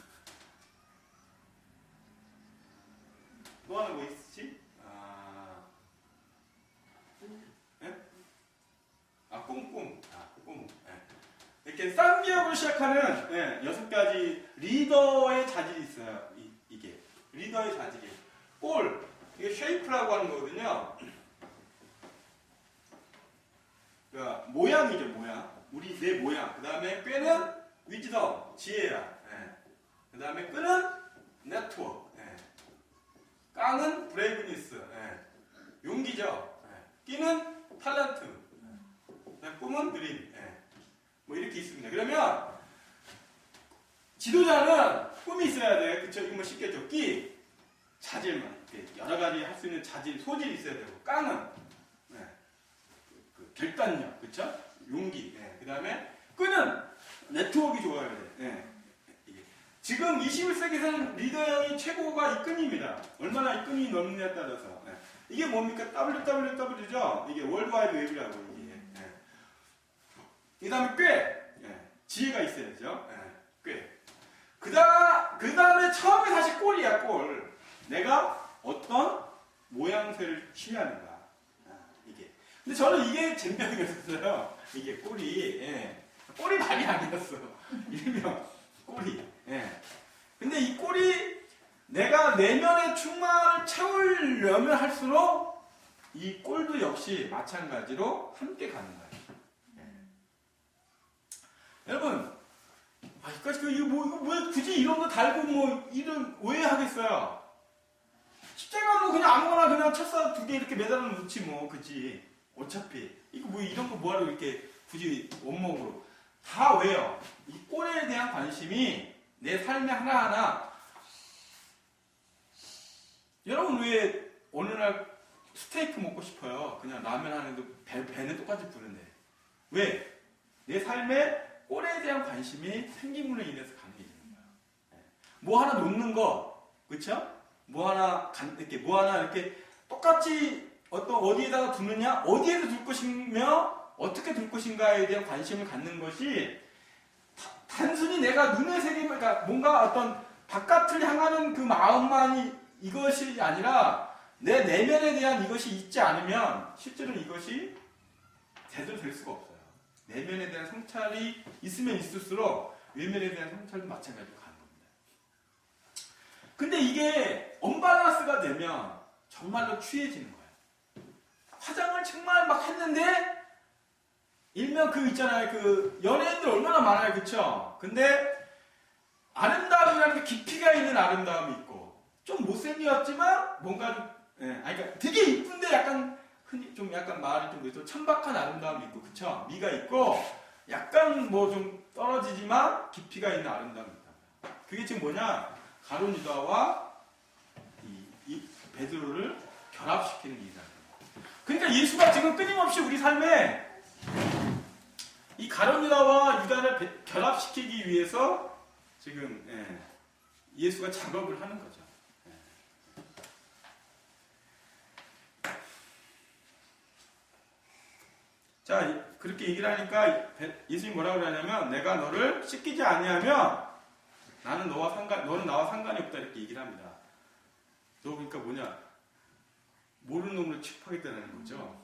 [SPEAKER 2] 또 하나 뭐 있지? 꿍꿍. 꿍. 이렇게 쌍기역으로 시작하는 6가지 리더의 자질이 있어요. 이게. 리더의 자질이. 꼴. 이게 쉐이프라고 하는 거거든요. 그러니까 모양이죠, 모양. 내 모양. 그 다음에 꾀는 위즈덤, 지혜야. 그 다음에 끈은 네트워크. 깡은 브레이브니스, 용기죠. 끼는 탤런트, 꿈은 드림. 뭐 이렇게 있습니다. 그러면 지도자는 꿈이 있어야 돼. 그쵸? 이거 뭐 쉽겠죠. 끼, 자질만. 여러 가지 할 수 있는 자질, 소질이 있어야 되고. 깡은 결단력, 그쵸? 용기. 그 다음에 끈은 네트워크가 좋아야 돼. 지금 21세기에서는 리더의 최고가 이 끈입니다. 얼마나 이 끈이 넓느냐에 따라서. 이게 뭡니까? WWW죠? 이게 월드와이드 웹이라고, 이게. 그 다음에 꽤. 지혜가 있어야죠. 꽤. 그 다음에 처음에 사실 꼴이야, 꼴. 내가 어떤 모양새를 취하는가. 이게. 근데 저는 이게 잼병이었어요. 이게 꼴이. 꼴이 말이 아니었어. 일명 꼴이. 근데 이 꼴이 내가 내면의 충만을 채우려면 할수록 이 꼴도 역시 마찬가지로 함께 가는 거예요. 여러분, 이거 왜 굳이 이런 거 달고 이런 오해하겠어요? 십자가 그냥 아무거나 그냥 철사 2개 이렇게 매달아 놓지 그지? 어차피 이거 이런 거 뭐하러 이렇게 굳이 원목으로 다 왜요? 이 꼴에 대한 관심이 내 삶의 하나하나. 여러분 왜 어느 날 스테이크 먹고 싶어요? 그냥 라면 하는데 배는 똑같이 부른데. 왜? 내 삶의 꼴에 대한 관심이 생김으로 인해서 가능해지는 거예요. 뭐 하나 놓는 거, 그쵸? 뭐 하나 이렇게 똑같이 어디에다가 두느냐, 어디에서 둘 것이며 어떻게 둘 것인가에 대한 관심을 갖는 것이 단순히 내가 눈의 세계만, 그러니까 뭔가 어떤 바깥을 향하는 그 마음만이 이것이 아니라 내 내면에 대한 이것이 있지 않으면 실제로 이것이 제대로 될 수가 없어요. 내면에 대한 성찰이 있으면 있을수록 외면에 대한 성찰도 마찬가지로 가는 겁니다. 근데 이게 언밸런스가 되면 정말로 취해지는 거예요. 화장을 정말 막 했는데 일명 있잖아요. 연예인들 얼마나 많아요. 그쵸? 근데 아름다움이라는 게 깊이가 있는 아름다움이 있고 좀 못생겼지만 뭔가 그러니까 되게 이쁜데 약간 좀 약간 말이 좀 그래도 천박한 아름다움이 있고, 그쵸? 미가 있고 약간 좀 떨어지지만 깊이가 있는 아름다움이 있다. 그게 지금 뭐냐? 가룟 유다와 이 베드로를 결합시키는 일이다. 그러니까 예수가 지금 끊임없이 우리 삶에 이 가룟 유다와 유다를 결합시키기 위해서 지금 예수가 작업을 하는 거죠. 자, 그렇게 얘기를 하니까 예수님이 뭐라고 그러냐면 내가 너를 씻기지 아니하면 너는 나와 상관이 없다 이렇게 얘기를 합니다. 너 그러니까 뭐냐? 모르는 놈을 취급하겠다는 거죠.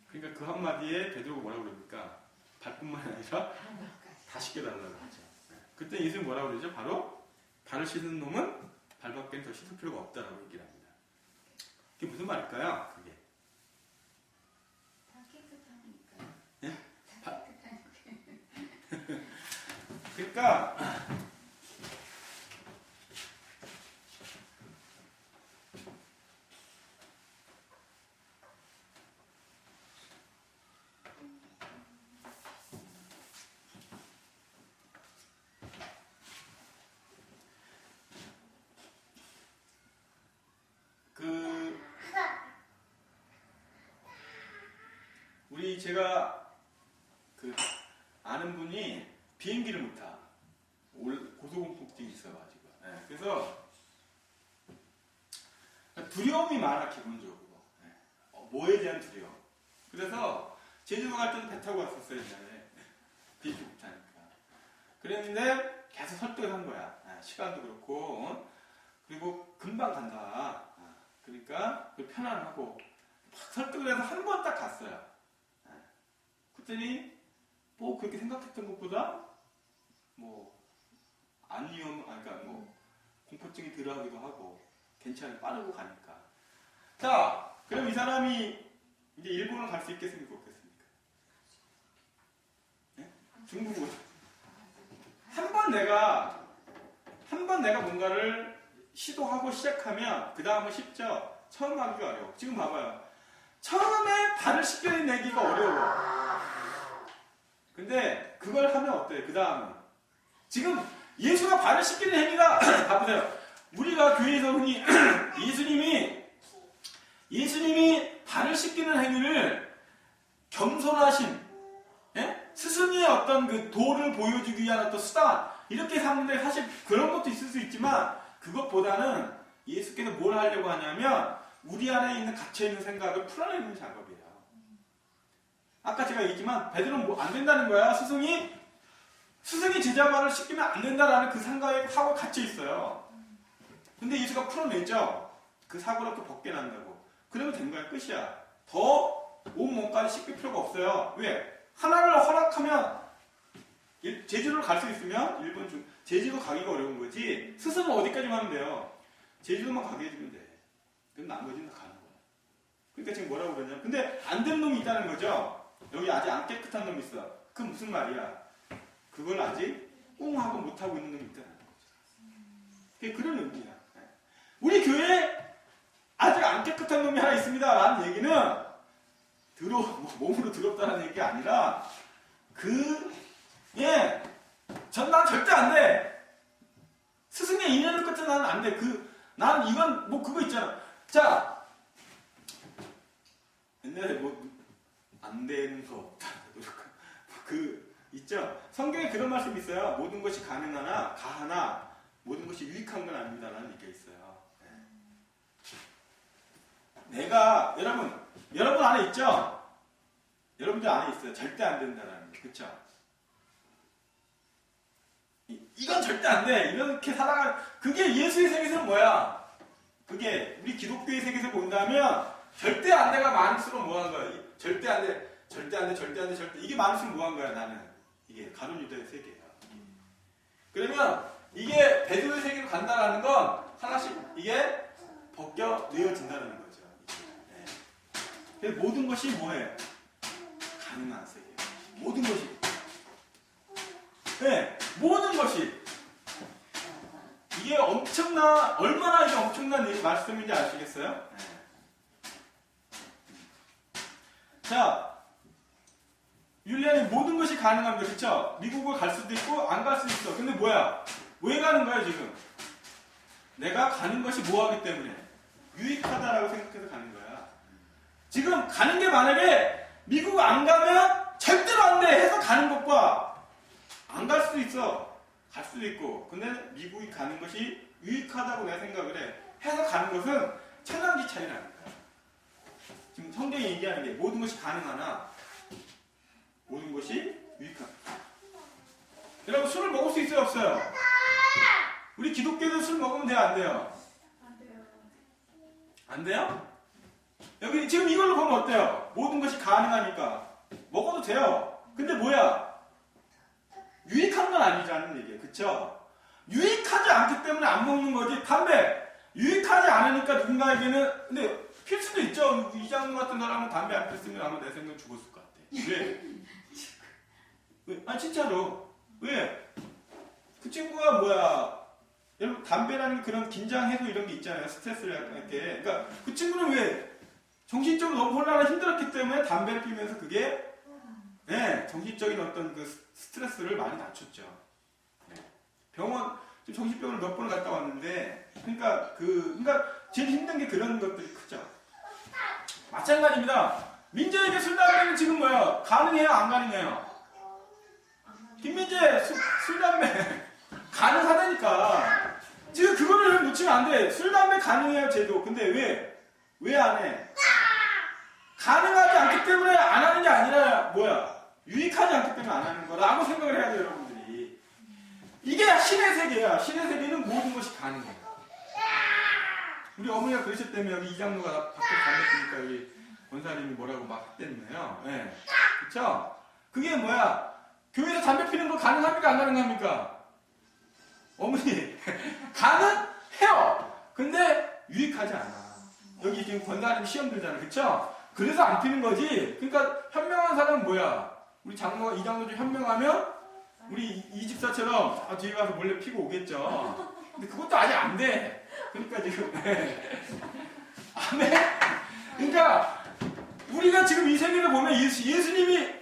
[SPEAKER 2] 그러니까 그 한마디에 베드로가 뭐라고 그럽니까? 발뿐만 아니라 다 씻겨달라고 하죠. 그때 예수님이 뭐라고 그러죠? 바로 발을 씻는 놈은 발밖에 더 씻을 필요가 없다라고 얘기를 합니다. 그게 무슨 말일까요? 그게.
[SPEAKER 3] 다 깨끗하니까.
[SPEAKER 2] 예?
[SPEAKER 3] 다 깨끗하니까.
[SPEAKER 2] 그러니까 제가 아는 분이 비행기를 못 타. 고소공포증이 있어가지고. 그래서 두려움이 많아 기본적으로. 뭐에 대한 두려움. 그래서 제주도 갈 때도 배 타고 왔었어요 옛날에. 비행기 못 타니까. 그랬는데 계속 설득을 한 거야. 시간도 그렇고 그리고 금방 간다. 그러니까 편안하고 막 설득을 해서 한 번 딱 갔어요. 그랬더니 뭐 그렇게 생각했던 것보다 그러니까 공포증이 덜하기도 하고 괜찮아 빠르고 가니까. 자, 그럼 이 사람이 이제 일본을 갈 수 있겠습니까 없겠습니까? 네? 중국으로 한 번 내가 뭔가를 시도하고 시작하면 그 다음은 쉽죠. 처음 하기가 어려워. 지금 봐봐요. 처음에 발을 씻겨내기가 어려워. 근데 그걸 하면 어때요? 그 다음은 지금 예수가 발을 씻기는 행위가 봐보세요. 우리가 교회에서 흔히 예수님이 발을 씻기는 행위를 겸손하신 스승의 어떤 그 도를 보여주기 위한 어떤 수단 이렇게 삼는데 사실 그런 것도 있을 수 있지만 그것보다는 예수께서 뭘 하려고 하냐면 우리 안에 있는 갇혀있는 생각을 풀어내는 작업이에요. 아까 제가 얘기했지만 베드로는 안 된다는 거야. 스승이 제자 발을 씻기면 안 된다라는 그 생각에 사고에 갇혀 있어요. 근데 예수가 풀어내죠. 그 사고를 또 벗겨난다고. 그러면 된 거야. 끝이야. 더 온 몸까지 씻길 필요가 없어요. 왜? 하나를 허락하면 제주도를 갈 수 있으면 제주도 가기가 어려운 거지. 스승은 어디까지만 하면 돼요. 제주도만 가게 해주면 돼. 그럼 나머지는 다 가는 거야. 그러니까 지금 뭐라고 그러냐. 근데 안 된 놈이 있다는 거죠. 여기 아직 안 깨끗한 놈이 있어. 그 무슨 말이야? 그걸 아직 꽁 하고 못 하고 있는 놈이 있다는 거죠. 그게 그런 의미야. 우리 교회에 아직 안 깨끗한 놈이 하나 있습니다. 라는 얘기는 몸으로 더럽다는 얘기가 아니라 난 절대 안 돼. 스승의 인연을 끝에 나는 안 돼. 난 이건 그거 있잖아. 자, 옛날에 안 되는 거 없다. 있죠? 성경에 그런 말씀이 있어요. 모든 것이 가하나 모든 것이 유익한 건 아닙니다라는 얘기가 있어요. 내가 여러분 안에 있죠? 여러분들 안에 있어요. 절대 안 된다라는 게. 그쵸? 이건 절대 안 돼. 이렇게 그게 예수의 세계에서는 뭐야? 그게 우리 기독교의 세계에서 본다면 절대 안 돼가 많을수록 뭐 한 거야? 절대 안 돼. 절대 안 돼. 절대 안 돼. 절대. 이게 많을수록 뭐 한 거야, 나는? 이게 가룟 유다의 세계야. 그러면 이게 베드로의 세계로 간다라는 건 하나씩 이게 벗겨내어진다는 거죠. 그래서 모든 것이 뭐예요? 가능한 세계. 모든 것이. 모든 것이. 이게 얼마나 이게 엄청난 말씀인지 아시겠어요? 자, 율리안이 모든 것이 가능합니다. 그쵸? 미국을 갈 수도 있고, 안 갈 수도 있어. 근데 뭐야? 왜 가는 거야, 지금? 내가 가는 것이 뭐 하기 때문에? 유익하다라고 생각해서 가는 거야. 지금 가는 게 만약에 미국 안 가면 절대로 안 돼 해서 가는 것과 안 갈 수도 있어. 갈 수도 있고. 근데 미국이 가는 것이 유익하다고 내가 생각을 해. 해서 가는 것은 천양지 차이라는 거야. 지금 성경이 얘기하는 게 모든 것이 가능하나 모든 것이 유익하다. 여러분 술을 먹을 수 있어요 없어요? 우리 기독교도 술 먹으면 돼요 안 돼요?
[SPEAKER 3] 안 돼요.
[SPEAKER 2] 안 돼요? 여기 지금 이걸로 보면 어때요? 모든 것이 가능하니까 먹어도 돼요. 근데 뭐야? 유익한 건 아니라는 얘기예요. 그쵸? 유익하지 않기 때문에 안 먹는 거지. 담배 유익하지 않으니까 누군가에게는 근데 필 수도 있죠. 이장로 같은 사람은 담배 안 폈으면 아마 내 생각엔 죽었을 것 같아. 왜? 왜? 아니 진짜로 왜? 그 친구가 뭐야? 여러분 담배라는 그런 긴장 해소 이런 게 있잖아요. 스트레스를 이렇게. 그러니까 그 친구는 왜? 정신적으로 너무 혼란하고 힘들었기 때문에 담배를 피면서 그게 네, 정신적인 어떤 그 스트레스를 많이 낮췄죠. 네. 병원 지금 정신병원을 몇 번을 갔다 왔는데 그러니까 제일 힘든 게 그런 것들이 크죠. 마찬가지입니다. 민재에게 술 담배는 지금 뭐야? 가능해요? 안 가능해요? 김민재 술 담배 가능하다니까. 지금 그거를 놓치면 안 돼. 술 담배 가능해요, 쟤도. 근데 왜 안 해? 가능하지 않기 때문에 안 하는 게 아니라 뭐야? 유익하지 않기 때문에 안 하는 거라고 생각을 해야 돼요, 여러분들이. 이게 신의 세계야. 신의 세계는 모든 것이 가능해요. 우리 어머니가 그러셨다며 여기 이장로가 밖에 담배 피니까 여기 권사님이 뭐라고 막 했댔네요. 네. 그쵸? 그게 뭐야? 교회에서 담배 피는 거 가능합니까? 안 가능합니까? 어머니, 가능해요. 근데 유익하지 않아. 여기 지금 권사님 시험 들잖아. 그쵸? 그래서 안 피는 거지. 그러니까 현명한 사람은 뭐야? 우리 장로가 이장로 좀 현명하면 우리 이 집사처럼 뒤에 가서 몰래 피고 오겠죠. 근데 그것도 아직 안 돼. 그러니까 지금 아멘. 그러니까 우리가 지금 이 세계를 보면 예수님이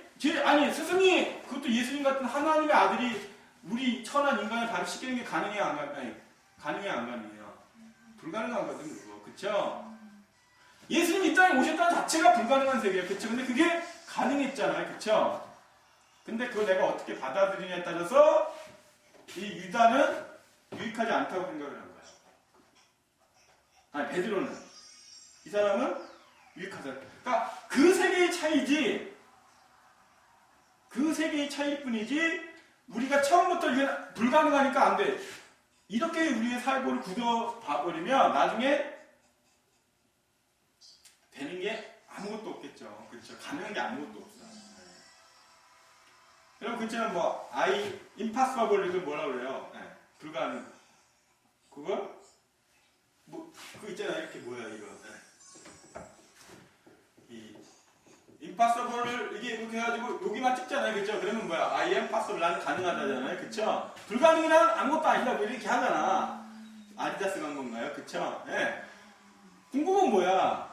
[SPEAKER 2] 스승이 그것도 예수님 같은 하나님의 아들이 우리 천한 인간을 발육시키는 게 가능해요 안 가능해요? 가능해요 안 가능해요? 불가능하거든 그거. 그쵸? 예수님이 이 땅에 오셨다는 자체가 불가능한 세계예요. 그쵸? 근데 그게 가능했잖아요. 그쵸? 근데 그걸 내가 어떻게 받아들이냐에 따라서 이 유다는 유익하지 않다고 생각을 한 거예요. 아니 베드로는 이 사람은 유익하다. 그러니까 그 세계의 차이지. 그 세계의 차이일 뿐이지 우리가 처음부터 이게 불가능하니까 안 돼. 이렇게 우리의 사고를 굳어 봐버리면 나중에 되는 게 아무것도 없겠죠. 그렇죠. 가능한 게 아무것도 없어요. 여러분 그렇잖아요. 뭐 impossible 이걸 뭐라 그래요? 네. 불가능. 그거? 뭐 그거 있잖아요. 이렇게 뭐야 이거. 네. 이 impossible을 이게 이렇게 해가지고 여기만 찍잖아요. 그렇죠? 그러면 뭐야? I am possible. 나는 가능하다잖아요. 그렇죠? 불가능이란 아무것도 아니다. 뭐 이렇게 하잖아. 아디다스 간 건가요? 그렇죠? 네. 궁금한 뭐야?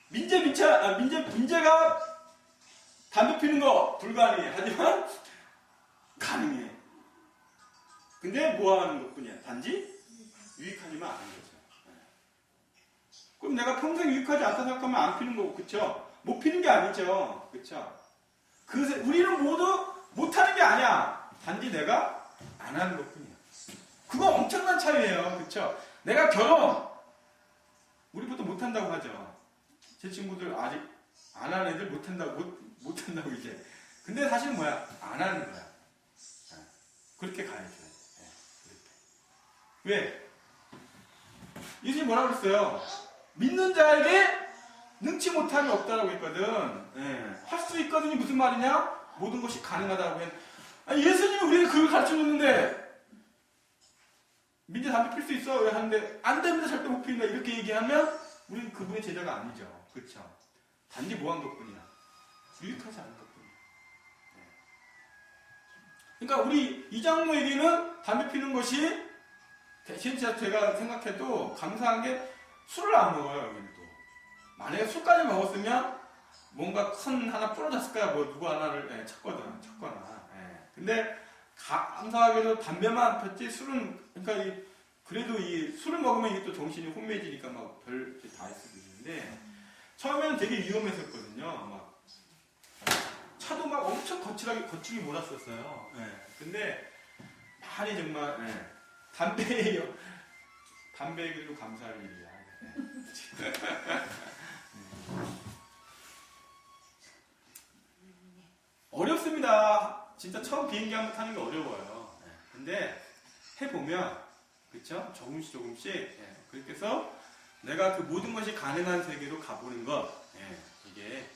[SPEAKER 2] 민재가 담배 피는 거 불가능해. 하지만 가능해. 근데 뭐 하는 것 뿐이야. 단지 유익하지만 않은 거죠. 그럼 내가 평생 유익하지 않다 생각하면 안 피는 거고, 그쵸? 못 피는 게 아니죠. 그쵸? 우리는 모두 못하는 게 아니야. 단지 내가 안 하는 것 뿐이야. 그거 엄청난 차이예요. 그쵸? 내가 결혼, 우리 보통 못한다고 하죠. 제 친구들 아직 안 하는 애들 못한다고 이제. 근데 사실은 뭐야? 안 하는 거야. 그렇게 가야죠. 그렇게. 왜? 예수님이 뭐라고 그랬어요? 믿는 자에게 능치 못함이 없다라고 했거든. 할 수 있거든이 무슨 말이냐? 모든 것이 가능하다고 했. 예수님이 우리에게 그걸 가르쳐줬는데 민재 담배 필 수 있어? 왜 하는데 안 됩니다. 절대 못 핀다. 이렇게 얘기하면 우리는 그분의 제자가 아니죠. 그렇죠? 단지 뭐 한 것뿐이야. 유익하지 않은 것뿐이야. 그러니까 우리 이장로에게는 담배 피는 것이 진짜 제가 생각해도 감사한 게 술을 안 먹어요. 여기는 또. 만약에 술까지 먹었으면 뭔가 큰 하나 부러졌을 거야. 뭐 누구 하나를 쳤거나. 근데 감사하게도 담배만 폈지 술은 그러니까 그래도 이 술을 먹으면 이게 또 정신이 혼미해지니까 막 별 다 있을 수 있는데 처음에는 되게 위험했었거든요. 막 차도 막 엄청 거칠게 몰았었어요. 예. 근데 많이 정말 담배에도 감사할 일이야. 어렵습니다. 진짜 처음 비행기 한번 타는 게 어려워요. 근데 해보면, 그쵸? 조금씩. 그렇게 해서 내가 그 모든 것이 가능한 세계로 가보는 것. 이게,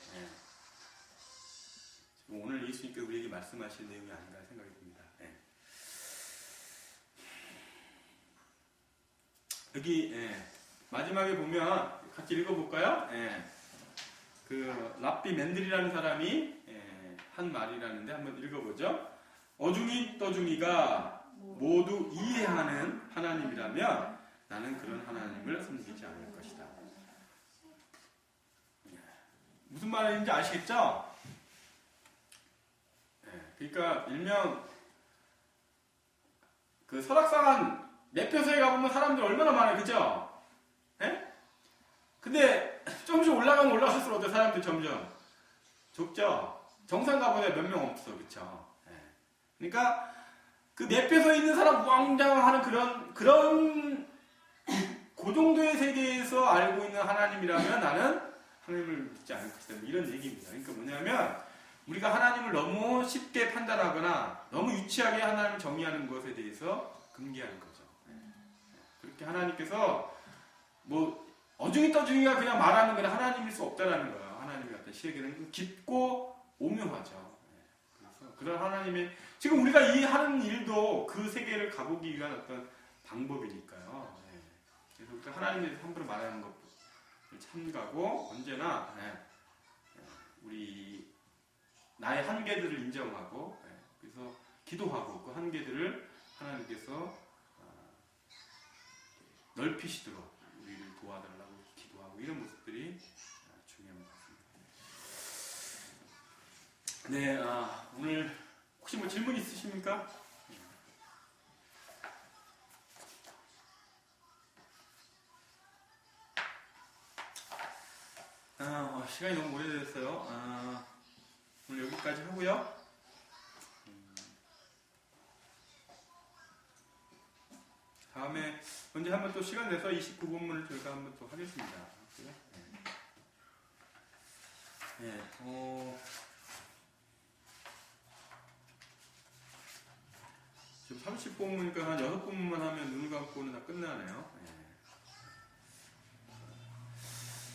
[SPEAKER 2] 오늘 예수님께서 우리에게 말씀하신 내용이 아닌가 생각이 듭니다. 여기, 마지막에 보면, 같이 읽어볼까요? 그, 랍비 맨들이라는 사람이, 한 말이라는데 한번 읽어보죠. 어중이 떠중이가 모두 이해하는 하나님이라면 나는 그런 하나님을 섬기지 않을 것이다. 무슨 말인지 아시겠죠? 그러니까 일명 그 설악산 매표소에 가보면 사람들 얼마나 많아요, 그죠? 근데 조금씩 올라가면 올라갈수록 어때 사람들 점점 좁죠? 정상 가보면 몇 명 없어, 그쵸? 그러니까 그 매표소에 있는 사람 우왕좌왕하는 그런 그 정도의 세계에서 알고 있는 하나님이라면 나는 하나님을 믿지 않을 것이다. 이런 얘기입니다. 그러니까 뭐냐면 우리가 하나님을 너무 쉽게 판단하거나 너무 유치하게 하나님을 정의하는 것에 대해서 금기하는 거죠. 그렇게 하나님께서 뭐 어중이 떠중이가 그냥 말하는 건 하나님일 수 없다라는 거예요. 하나님의 어떤 시에게는 깊고 오묘하죠. 그래서 그런 하나님의 지금 우리가 이 하는 일도 그 세계를 가보기 위한 어떤 방법이니까요. 그래서 우리가 하나님에 대해서 함부로 말하는 것을 참가고 언제나 우리 나의 한계들을 인정하고 그래서 기도하고 그 한계들을 하나님께서 넓히시도록 우리를 도와달라고 기도하고 이런 모습들이 중요한 것 같습니다. 네, 오늘 혹시 뭐 질문 있으십니까? 시간이 너무 오래됐어요. 오늘 여기까지 하고요. 다음에 언제 한번 또 시간 내서 29본문을 저희가 한번 또 하겠습니다. 지금 30본문이니까 한 6본문만 하면 눈을 감고는 다 끝나네요.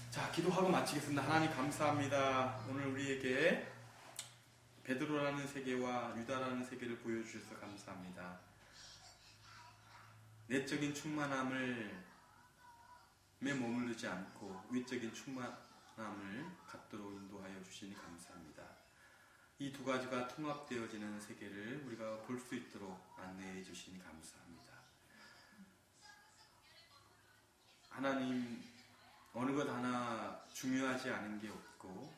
[SPEAKER 2] 자, 기도하고 마치겠습니다. 하나님 감사합니다. 오늘 우리에게 베드로라는 세계와 유다라는 세계를 보여주셔서 감사합니다. 내적인 충만함을 머무르지 않고 외적인 충만함을 갖도록 인도하여 주시니 감사합니다. 이 두 가지가 통합되어지는 세계를 우리가 볼 수 있도록 안내해 주시니 감사합니다. 하나님, 어느 것 하나 중요하지 않은 게 없고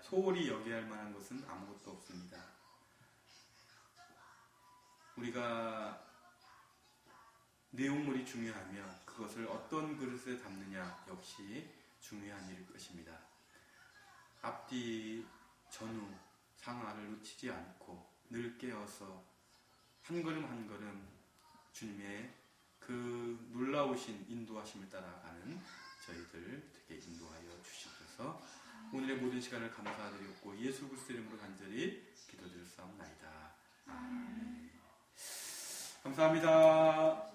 [SPEAKER 2] 소홀히 여겨야 할 만한 것은 아무것도 없습니다. 우리가 내용물이 중요하며 그것을 어떤 그릇에 담느냐 역시 중요한 일일 것입니다. 앞뒤 전후 상하를 놓치지 않고 늘 깨어서 한 걸음 한 걸음 주님의 그 놀라우신 인도하심을 따라가는 저희들 되게 인도하여 주시옵소서. 오늘의 모든 시간을 감사드리옵고 예수 그리스도의 이름으로 간절히 기도드렸사옵나이다. 아멘. 감사합니다.